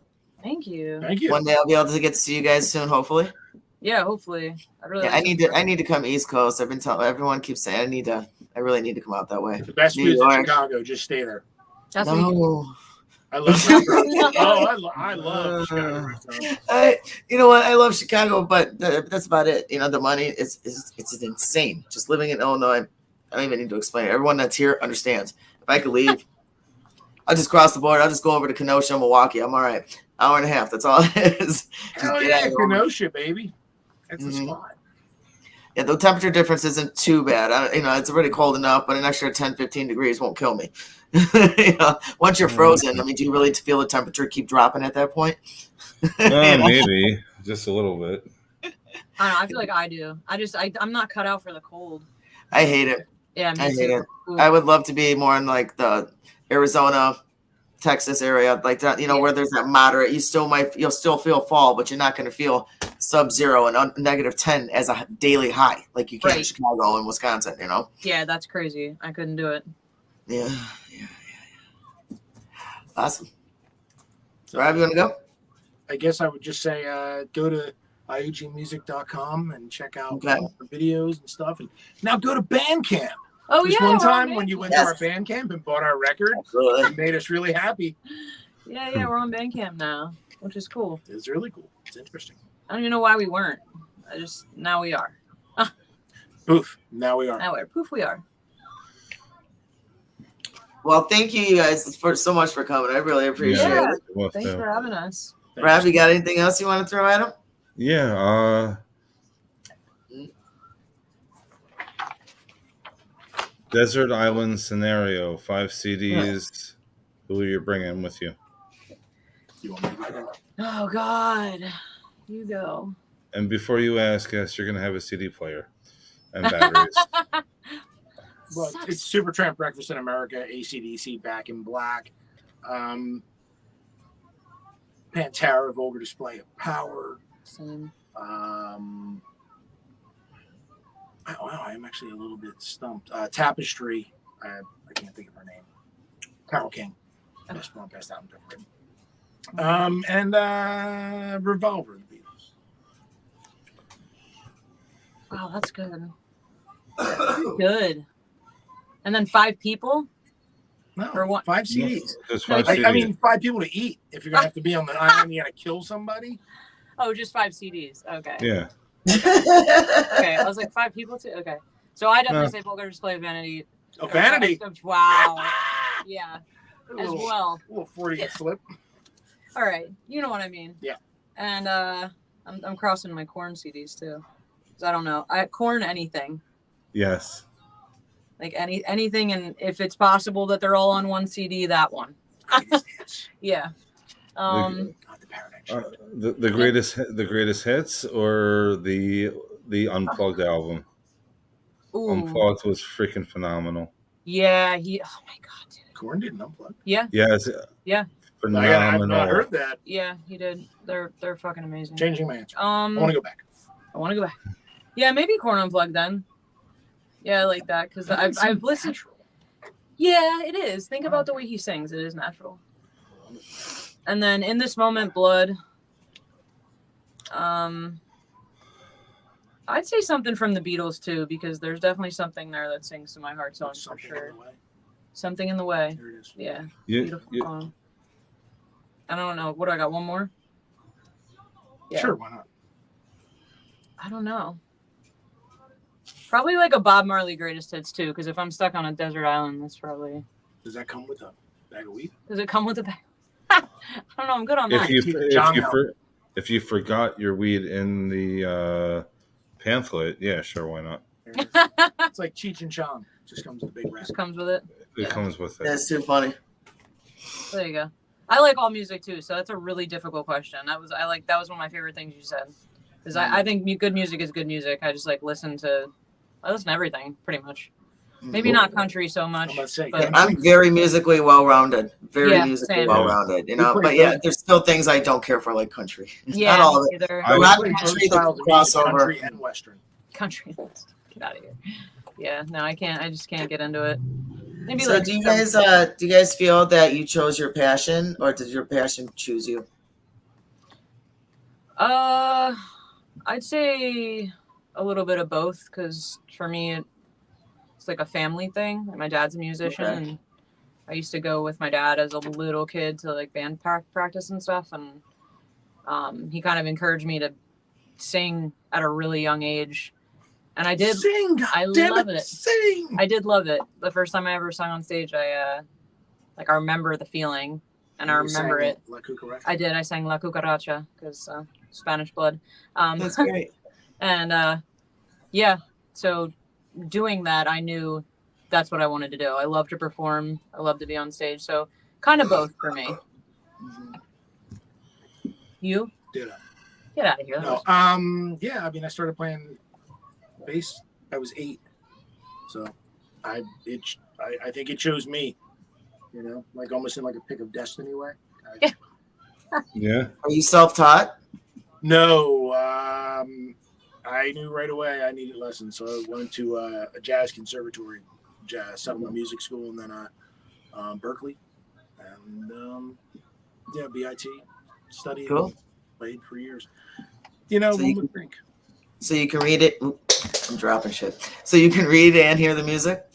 Thank you. Thank you. One day I'll be able to get to see you guys soon, hopefully. Yeah, hopefully. Yeah, I need to come East Coast. I've been telling everyone keeps saying I really need to come out that way. The best New food's in York. Chicago. Just stay there. That's what you No. I love restaurants. I love Chicago restaurants. You know what? I love Chicago, but that's about it. You know, the money it's insane. Just living in Illinois, I don't even need to explain it. Everyone that's here understands. If I could leave, I'll just cross the border. I'll just go over to Kenosha, Milwaukee. I'm all right. Hour and a half. That's all it is. Just Hell get out yeah, of Illinois. Kenosha, baby. That's the Mhm. spot. Yeah, the temperature difference isn't too bad. It's already cold enough, but an extra 10, 15 degrees won't kill me. Once you're frozen, I mean, do you really feel the temperature keep dropping at that point? Maybe just a little bit. I don't know. I feel like I do. I'm not cut out for the cold. I hate it. Yeah, me I hate too. it. Ooh. I would love to be more in like the Arizona, Texas area, like that. Where there's that moderate. You'll still feel fall, but you're not going to feel sub-zero and negative 10 as a daily high, like you can in Right. Chicago and Wisconsin. Yeah, that's crazy. I couldn't do it. Yeah. Awesome. So, Rob, you want to go? I guess I would just say go to iugmusic.com and check out Okay. the videos and stuff. And now go to Bandcamp. Oh This yeah. one we're on time when you went to Yes. our Bandcamp and bought our record, Absolutely. it made us really happy. Yeah, we're on Bandcamp now, which is cool. It's really cool. It's interesting. I don't even know why we weren't. Now we are. Poof. Now we are. Now we're poof. We are. Well, thank you guys so much for coming. I really appreciate Yeah. it. Well, Thanks for having us. Rob, you got anything else you want to throw at him? Yeah. Desert Island Scenario, 5 CDs. Who are you bringing with you? You want me to go? Oh God, you go. And before you ask, yes, you're going to have a CD player and batteries. Well, sucks. it's Supertramp, Breakfast in America, AC/DC, Back in Black, Pantera, Vulgar Display of Power. Same. Wow, I'm actually a little bit stumped. Tapestry. I can't think of her name. Carole King. Best one, best album ever written. And Revolver, the Beatles. Wow, that's good. Good. And then 5 people? No, Or what? 5 CDs. There's 5 I CDs. I mean, 5 people to eat. If you're gonna have to be on the island, you gotta kill somebody. Oh, just 5 CDs. Okay. Yeah. Okay. I was like 5 people too. Okay. So I definitely No. say Vulgar Display of Vanity. Oh, Vanity. Wow. Yeah. A As little, well. little 40 slip. All right. You know what I mean. Yeah. And I'm crossing my Corn CDs too. 'Cause I don't know. Corn anything. Yes. Like anything, and if it's possible that they're all on one CD, that one. Greatest hits. Yeah. Not the Paradigm Shift. The greatest hits or the Unplugged album. Ooh. Unplugged was freaking phenomenal. Yeah. Oh my god, dude. Korn didn't unplug. Yeah. Yes. Yeah. I have Phenomenal. not heard that. Yeah. He did. They're fucking amazing. Changing my answer. I I want to go back. want to go back. Yeah, maybe Corn Unplugged then. Yeah, I like that because I've listened. Natural. Yeah, it is. Think about the way he sings. It is natural. And then In This Moment, Blood. I'd say something from the Beatles too, because there's definitely something there that sings to my heart song for Something sure. in the way. Something in the way. Here it is. Yeah, You- beautiful you- song. I don't know. What do I got? One more? Yeah. Sure, why not? I don't know. Probably like a Bob Marley greatest hits too, because if I'm stuck on a desert island, that's probably. Does that come with a bag of weed? Does it come with a bag? I don't know. I'm good on that. If you forgot your weed in the pamphlet, yeah, sure, why not? There it is. It's like Cheech and Chong. Just comes with a big wrap. Just comes with it. It comes with it. That's too funny. There you go. I like all music too, so that's a really difficult question. That was one of my favorite things you said, because I think good music is good music. I just like listen to everything pretty much. Maybe not country so much. I'm about to say, but I'm very musically well-rounded. Very Yeah, musically same. well-rounded, you know. You're pretty But yeah, good. there's still things I don't care for, like country. yeah, Not all of me it. either. I- A lot of Pretty country, the versatile to music, crossover. country and western. Country. Get out of here. Yeah, no, I can't. I just can't get into it. Maybe So like do you guys feel that you chose your passion, or did your passion choose you? I'd say a little bit of both, because for me it's like a family thing. Like, my dad's a musician, Okay. and I used to go with my dad as a little kid to like band practice and stuff, and he kind of encouraged me to sing at a really young age, and I did. Sing! I Damn love it. Sing! I did love it. The first time I ever sung on stage, I remember the feeling, and I You remember sang it. La Cucaracha? I did. I sang La Cucaracha because Spanish blood. That's great. And yeah, so doing that, I knew that's what I wanted to do. I love to perform. I love to be on stage. So kind of both for me. You? Did I? Get out of here. No. Yeah, I mean, I started playing bass. I was 8. So I think it chose me, you know, like almost in like a pick of destiny way. Yeah. Are you self-taught? No, I knew right away I needed lessons, so I went to a jazz conservatory, Settlement Music School, and then Berkeley, and yeah, BIT, studied, Cool. played for years. You know, So one you- would think. So you can read it. Oop, I'm dropping shit. So you can read and hear the music?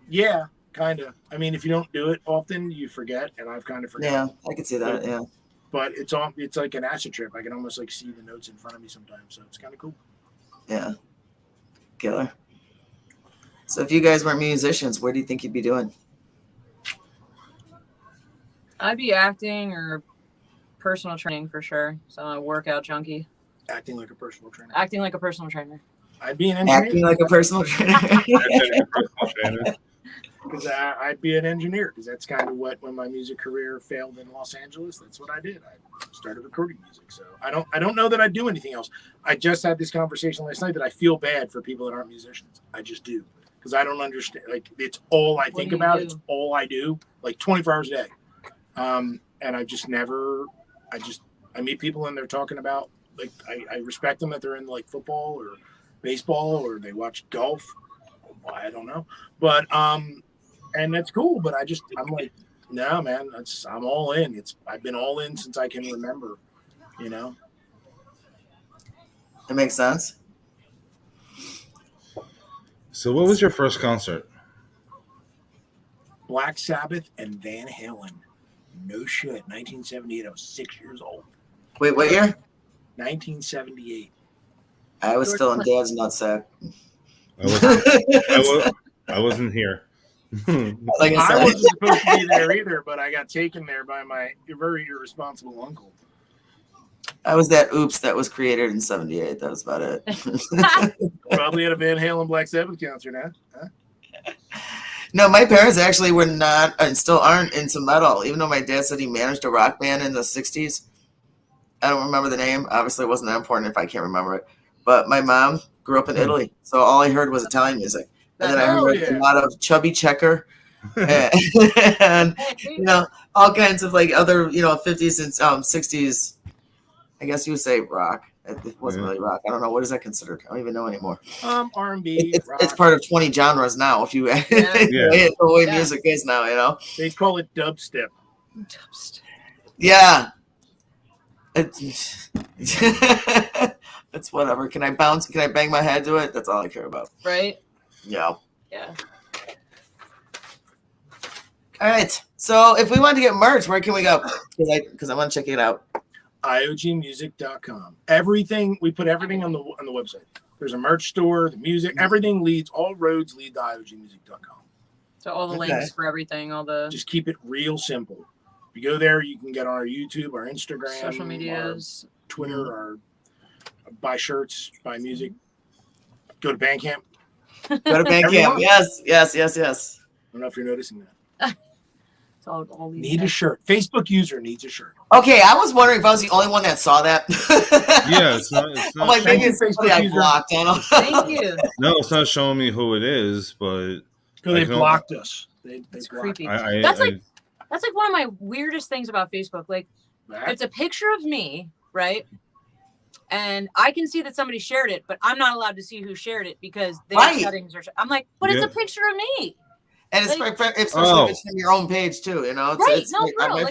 Yeah, kind of. I mean, if you don't do it often, you forget, and I've kind of forgotten. Yeah, I can see that. Yeah. But it's like an acid trip. I can almost like see the notes in front of me sometimes, so it's kind of cool. Yeah. Killer. So if you guys weren't musicians, what do you think you'd be doing? I'd be acting or personal training for sure. So I'm a workout junkie. Acting like a personal trainer. Acting like a personal trainer. I'd be an engineer. Acting like a personal trainer. because I'd be an engineer, because that's kind of what, when my music career failed in Los Angeles, that's what I did. I started recording music. So I don't know that I'd do anything else. I just had this conversation last night that I feel bad for people that aren't musicians. I just do, because I don't understand. Like, it's all I think about. It's all I do, like 24 hours a day. And I just never. I meet people and they're talking about, like, I respect them that they're in like football or baseball or they watch golf. I don't know, but and that's cool. But I'm like, no, man, I'm all in. I've been all in since I can remember. You know, It makes sense. So, what was your first concert? Black Sabbath and Van Halen. No shit. 1978. I was 6 years old. Wait, what year? 1978. I was still in Dad's nutsack. I wasn't here. Like I I said, wasn't supposed to be there either, but I got taken there by my very irresponsible uncle. I was that oops that was created in '78. That was about it. Probably at a Van Halen Black Sabbath concert, huh? No, my parents actually were not and still aren't into metal, even though my dad said he managed a rock band in the 60s. I don't remember the name. Obviously, it wasn't that important if I can't remember it. But my mom grew up in Italy, so all I heard was Italian music. And then I heard a lot of Chubby Checker and all kinds of like other, 50s and 60s. I guess you would say rock. It wasn't really rock. I don't know. What is that considered? I don't even know anymore. R&B. It's part of 20 genres now. If you the way music is now, They call it dubstep. Yeah. It's whatever. Can I bounce? Can I bang my head to it? That's all I care about. Right? Yeah. Yeah. All right. So if we want to get merch, where can we go? Because I want to check it out. iogmusic.com. Everything, we put everything on the website. There's a merch store, the music, everything leads, all roads lead to iogmusic.com. So all the links for everything, all the just keep it real simple. If you go there, you can get on our YouTube, our Instagram, social medias, our Twitter, our buy shirts, buy music. Go to Bandcamp. Go to Bandcamp. Yes. I don't know if you're noticing that. all Need a shirt. Facebook user needs a shirt. Okay, I was wondering if I was the only one that saw that. Yeah, it's not. I'm like, maybe it's somebody I blocked. I don't know. Thank you. No, it's not showing me who it is, but because they blocked us. They it's blocked creepy. us. That's like one of my weirdest things about Facebook. Like, it's a picture of me, right? And I can see that somebody shared it, but I'm not allowed to see who shared it because their settings are. I'm like, but it's a picture of me. And especially if it's from your own page too, Right?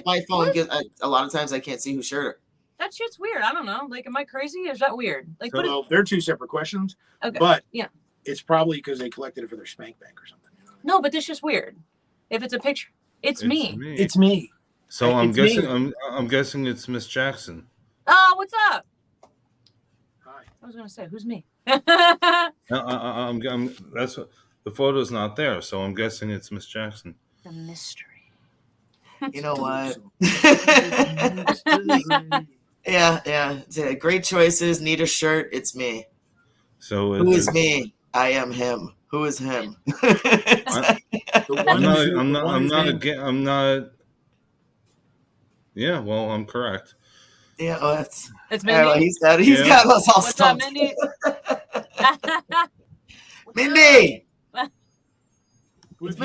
My phone gets a lot of times I can't see who shared it. That shit's weird. I don't know. Like, am I crazy? Is that weird? Like, they're two separate questions. Okay. But yeah, it's probably because they collected it for their spank bank or something. No, but this just weird. If it's a picture, it's me. It's me. So I'm guessing it's Miss Jackson. Oh, what's up? Hi. I was gonna say, who's me? I'm that's what. The photo's not there, so I'm guessing it's Miss Jackson. The mystery. You know what? Yeah. Great choices. Need a shirt. It's me. So who is me? I am him. Who is him? I'm not. Yeah, well, I'm correct. Yeah, well, it's Mindy. Well, he's got us all stumped. What's up, Mindy? Mindy. We've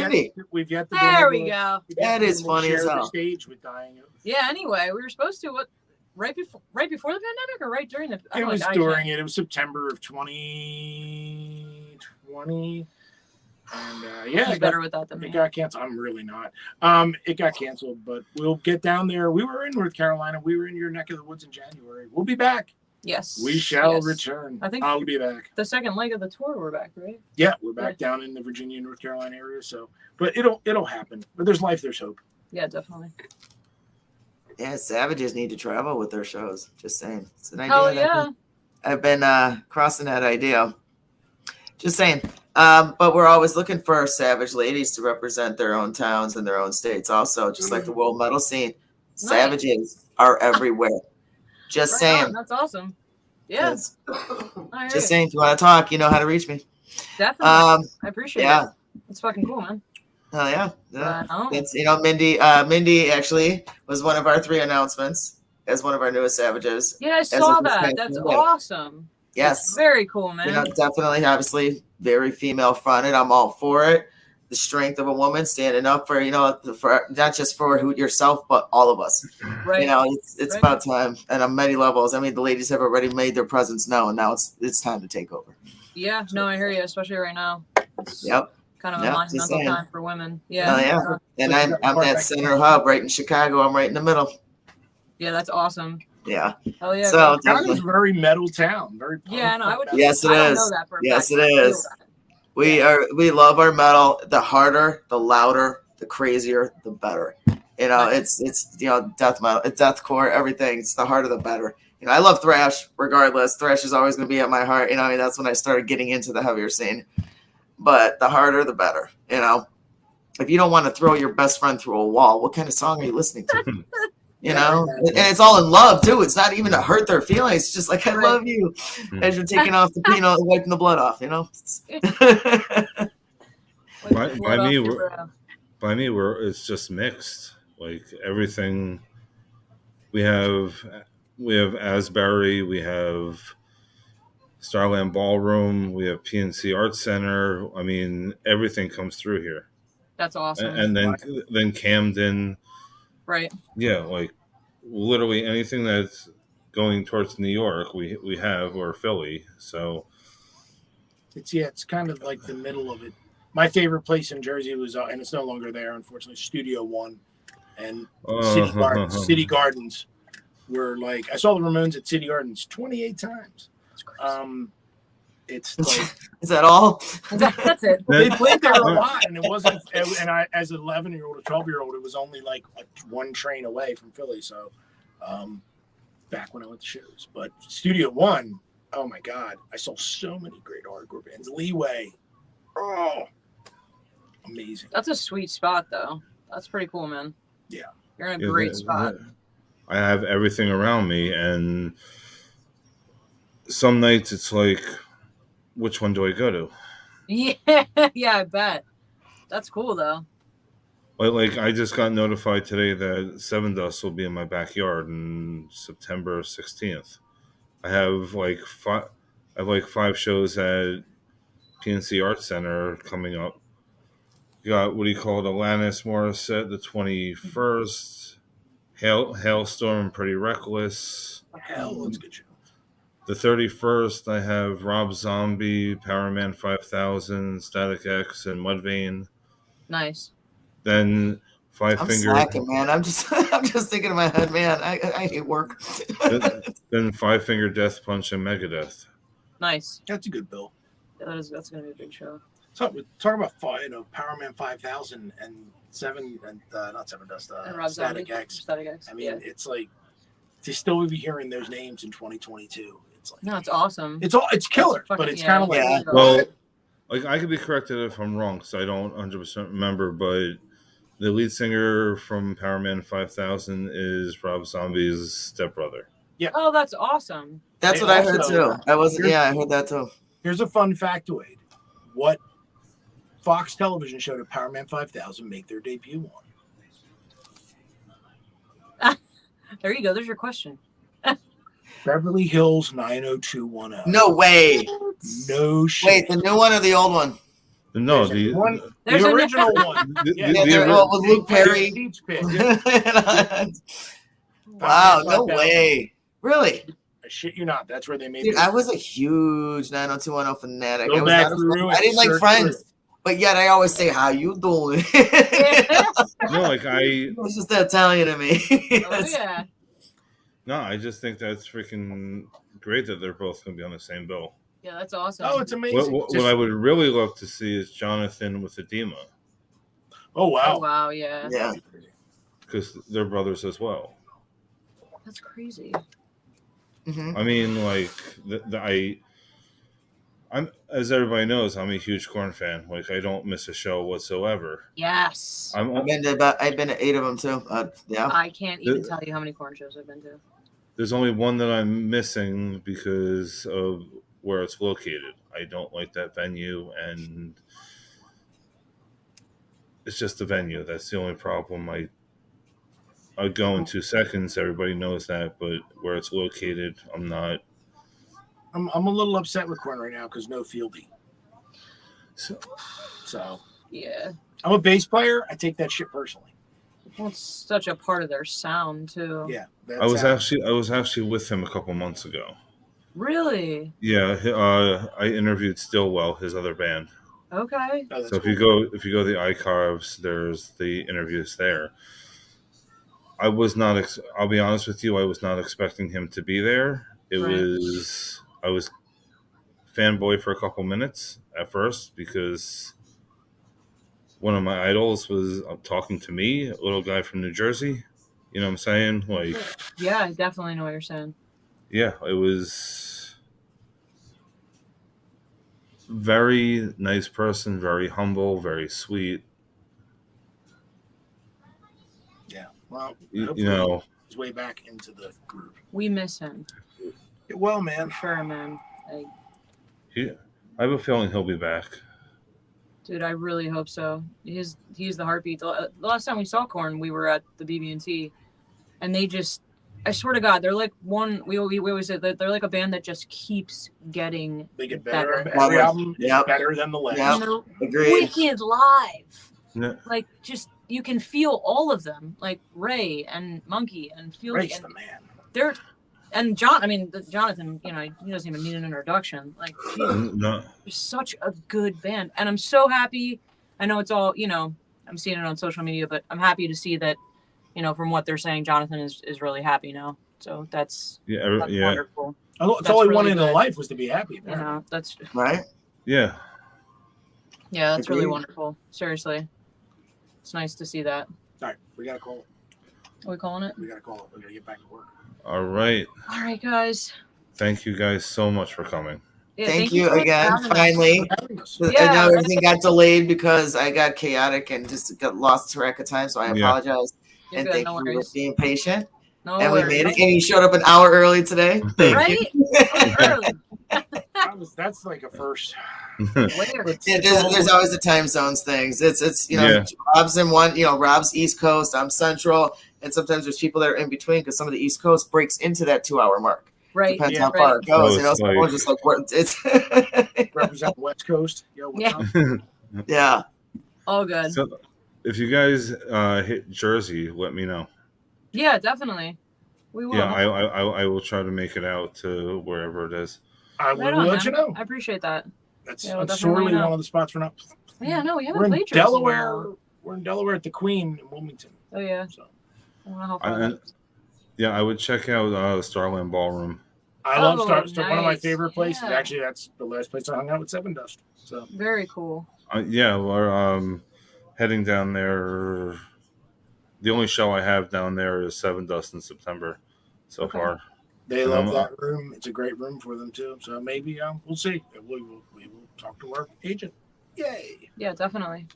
yet to there we go. That is funny as hell. Stage with dying. Yeah. Anyway, we were supposed to right before the pandemic or right during the. It was during it. It was September of 2020, and he's better with that than me. It got canceled. I'm really not. It got canceled, but we'll get down there. We were in North Carolina. We were in your neck of the woods in January. We'll be back. Yes. We shall return. I think I'll be back. The second leg of the tour, we're back, right? Yeah, we're back down in the Virginia, North Carolina area. So, but it'll happen. But there's life, there's hope. Yeah, definitely. Yeah, Savages need to travel with their shows. Just saying, it's an idea. Oh yeah. I've been crossing that idea. Just saying. But we're always looking for Savage ladies to represent their own towns and their own states. Also, just like the world metal scene, Savages are everywhere. Just saying. On. That's awesome. Yeah. Just saying. If you want to talk, you know how to reach me. Definitely. I appreciate it. It's fucking cool, man. Oh yeah, yeah. Right on. That's Mindy. Mindy actually was one of our 3 announcements as one of our newest Savages. Yeah, I As saw of this that. past That's Sunday. awesome. Yes, Very cool, man. definitely, obviously, very female fronted. I'm all for it. The strength of a woman standing up for for not just for yourself, but all of us. Right. It's Right. about time, and on many levels. I mean, the ladies have already made their presence known. Now it's time to take over. Yeah, no, I hear you, especially right now. It's Yep. kind of a Yep, monumental just saying. time for women. Oh Yeah. yeah, and So I'm that center hub right in Chicago. I'm right in the middle. Yeah, that's awesome. Yeah. Hell yeah. So man. Chicago's a very metal town. Very punk, Yeah, no, I would. Yes, it I don't is. know that for a Yes, fact, it but I feel is. that. We love our metal. The harder, the louder, the crazier, the better. Nice. It's death metal, it's deathcore, everything. It's the harder the better. I love thrash regardless. Thrash is always going to be at my heart. I mean, that's when I started getting into the heavier scene. But the harder, the better. If you don't want to throw your best friend through a wall, what kind of song are you listening to? And it's all in love too. It's not even to hurt their feelings. It's just like I love you, as you're taking off the and wiping the blood off. By me, it's just mixed. Like everything, we have Asbury, we have Starland Ballroom, we have PNC Art Center. I mean, everything comes through here. That's awesome. And then Camden. Right. Yeah, like literally anything that's going towards New York, we have, or Philly. So it's kind of like the middle of it. My favorite place in Jersey was, and it's no longer there, unfortunately, Studio One and City Gardens. Were like, I saw the Ramones at City Gardens 28 times. That's crazy. It's like, is that all? That's it. They played there a lot, and it wasn't. And I, as an 11-year-old or 12-year-old, it was only like one train away from Philly. So, back when I went to shows, but Studio One, oh my God, I saw so many great hardcore bands. Leeway, oh, amazing. That's a sweet spot, though. That's pretty cool, man. Yeah, you're in a great spot. I have everything around me, and some nights it's like, which one do I go to? Yeah, I bet. That's cool, though. Like I just got notified today that Seven Dust will be in my backyard on September 16th. I have like 5 shows at PNC Art Center coming up. You got, what do you call it, Alanis Morissette the 21st. Hailstorm, Pretty Reckless. Hell, that's a good show. The 31st, I have Rob Zombie, Powerman 5000, Static X, and Mudvayne. Nice. Then Five I'm Finger. slacking, man. I'm just thinking in my head, man. I hate work. then Five Finger Death Punch and Megadeth. Nice. That's a good bill. Yeah, that's gonna be a big show. Talk about Powerman 5000 and not Seven Dust, Static X. I mean, it's like to still be hearing those names in 2022. It's like, no, it's awesome. It's killer, but it's kind of like well, like I could be corrected if I'm wrong because I don't 100% remember, but the lead singer from Powerman 5000 is Rob Zombie's stepbrother. Yeah. Oh, that's awesome. That's what I heard too. I heard that too. Here's a fun factoid: what Fox television show did Powerman 5000 make their debut on? There you go. There's your question. Beverly Hills 90210. No way. No shit. Wait, the new one or the old one? No, the There's original one. With Luke Perry. Wow, no way. Really? I shit you not. That's where they made it. I was a huge 90210 fanatic. I didn't like Friends. But yet I always say, how you doing? No, like it was just that Italian to me. Oh, yeah. No, I just think that's freaking great that they're both going to be on the same bill. Yeah, that's awesome. Oh, it's amazing. What I would really love to see is Jonathan with Edema. Oh, wow. Oh, wow, yeah. Yeah. Because they're brothers as well. That's crazy. Mm-hmm. I mean, like, I'm, as everybody knows, I'm a huge Korn fan. Like, I don't miss a show whatsoever. Yes. I've been to 8 of them too. Yeah. I can't even tell you how many Korn shows I've been to. There's only one that I'm missing because of where it's located. I don't like that venue, and it's just the venue. That's the only problem. I'd go in 2 seconds. Everybody knows that, but where it's located, I'm not. I'm a little upset with Korn right now because no Fieldy. So Yeah. I'm a bass player. I take that shit personally. Well, it's such a part of their sound too. Yeah. I was actually with him a couple months ago. Really? Yeah, I interviewed Stillwell, his other band. Okay. Oh, So if you go to the iCarves, there's the interviews there. I was not. I'll be honest with you. I was not expecting him to be there. I was fanboy for a couple minutes at first because one of my idols was talking to me, a little guy from New Jersey. You know what I'm saying? Like, yeah, I definitely know what you're saying. Yeah, it was very nice person, very humble, very sweet. Yeah. Well, You know, his way back into the group. We miss him. Well, man. For sure, man. I have a feeling he'll be back. Dude, I really hope so. He's the heartbeat. The last time we saw Korn, we were at the BB&T, and they just, I swear to God, they're like one. We always say that they're like a band that just keeps getting They get better. better. Every album is Yep. better than the last. Yep. And they're Agreed. wicked live. Yeah. Like, just, you can feel all of them. Like Ray and Monkey and Fieldy. Ray's And the man. they're, and Jonathan, you know, he doesn't even need an introduction. Like, geez, No, they're such a good band. And I'm so happy. I know it's all, you know, I'm seeing it on social media, but I'm happy to see that, you know, from what they're saying, Jonathan is really happy now. So that's wonderful. That's all he wanted in life was to be happy. You know, that's Right? yeah. Yeah, that's really Agreed. wonderful. Seriously. It's nice to see that. All right, we got to call it. Are we calling it? We got to call it. We got to get back to work. All right. All right, guys. Thank you guys so much for coming. Yeah, Thank you so much for again. having us. Finally. I Yeah. know everything got delayed because I got chaotic and just got lost track of time, so I Yeah. apologize. You're And good, thank no you for worries. being patient. No And we worries. made it. And you showed up an hour early today. Thank Right? you. Early. That's like a first. Where? Yeah, there's always the time zones things. It's you know, Yeah. Rob's in one, you know, Rob's East Coast, I'm Central, and sometimes there's people that are in between because some of the East Coast breaks into that 2 hour mark. Right. Depends Yeah, how far it goes. So You know, it's so we're just like it's Represent West Coast. Yo, what's Yeah. up? yeah. All good. So, if you guys hit Jersey, let me know. Yeah, definitely. We will. Yeah, I will try to make it out to wherever it is. I Right will on, let man. you know. I appreciate that. That's Yeah, we'll that's definitely sorely know. one of the spots we're not. Yeah, no, we haven't We're in played Jersey in a Delaware. while. We're in Delaware at the Queen in Wilmington. Oh yeah. So I don't know how far. And, yeah, I would check out Starland Ballroom. I love Oh, Star. One of my nice. favorite places. Yeah. Actually, that's the last place I hung out with Seven Dust. So Very cool. Yeah, we're heading down there. The only show I have down there is Seven Dust in September so Okay. far. they And love I'm- that room. It's a great room for them too. So maybe we'll see. We will talk to our agent. Yay! Yeah, definitely.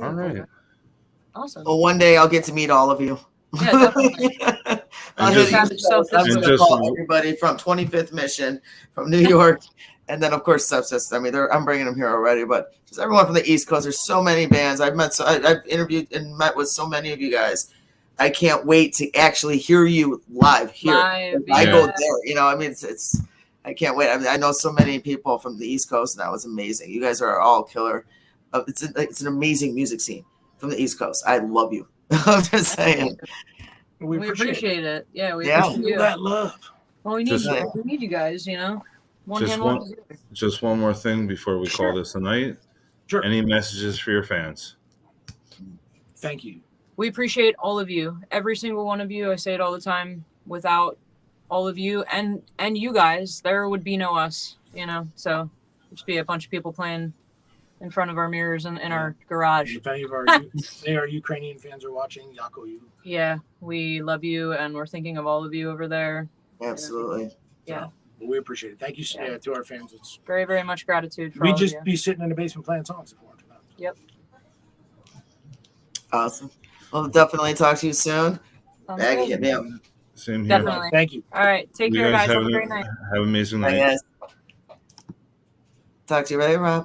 All right. Awesome. Well, one day I'll get to meet all of you. Yeah, definitely. I'll And hit just- you. Yourself I'm this going way. to call everybody from 25th Mission, from New York, and then of course Subsist. I mean, I'm bringing them here already, but just everyone from the East Coast. There's so many bands I've met. I've interviewed and met with so many of you guys. I can't wait to actually hear you live here. Live, I go yeah. there. You know, I mean, it's. I can't wait. I mean, I know so many people from the East Coast, and that was amazing. You guys are all killer. It's an amazing music scene from the East Coast. I love you. I'm just saying. We We appreciate appreciate it. Yeah, we Yeah. appreciate Feel you. that love. Well, we need Just- you. We need you guys. You know, one Just hand, one- one. Other. Just one more thing before we Sure. call this a night. Sure. Any messages for your fans? Thank you. We appreciate all of you, every single one of you. I say it all the time. Without all of you and you guys, there would be no us. You know, so it'd just be a bunch of people playing in front of our mirrors in our garage. If any of our Ukrainian fans are watching, Yako, you. Yeah, we love you, and we're thinking of all of you over there. Absolutely. Yeah, Well, we appreciate it. Thank you to our fans. It's very, very much gratitude for we all just of you. be sitting in the basement playing songs if we want to. Yep. Awesome. We'll definitely talk to you soon. Sounds Maggie, good. hit me up. Same here. Definitely. Thank you. All right, take You care, guys. Have have a great night. Have an amazing Bye, night. guys. Talk to you later, Rob.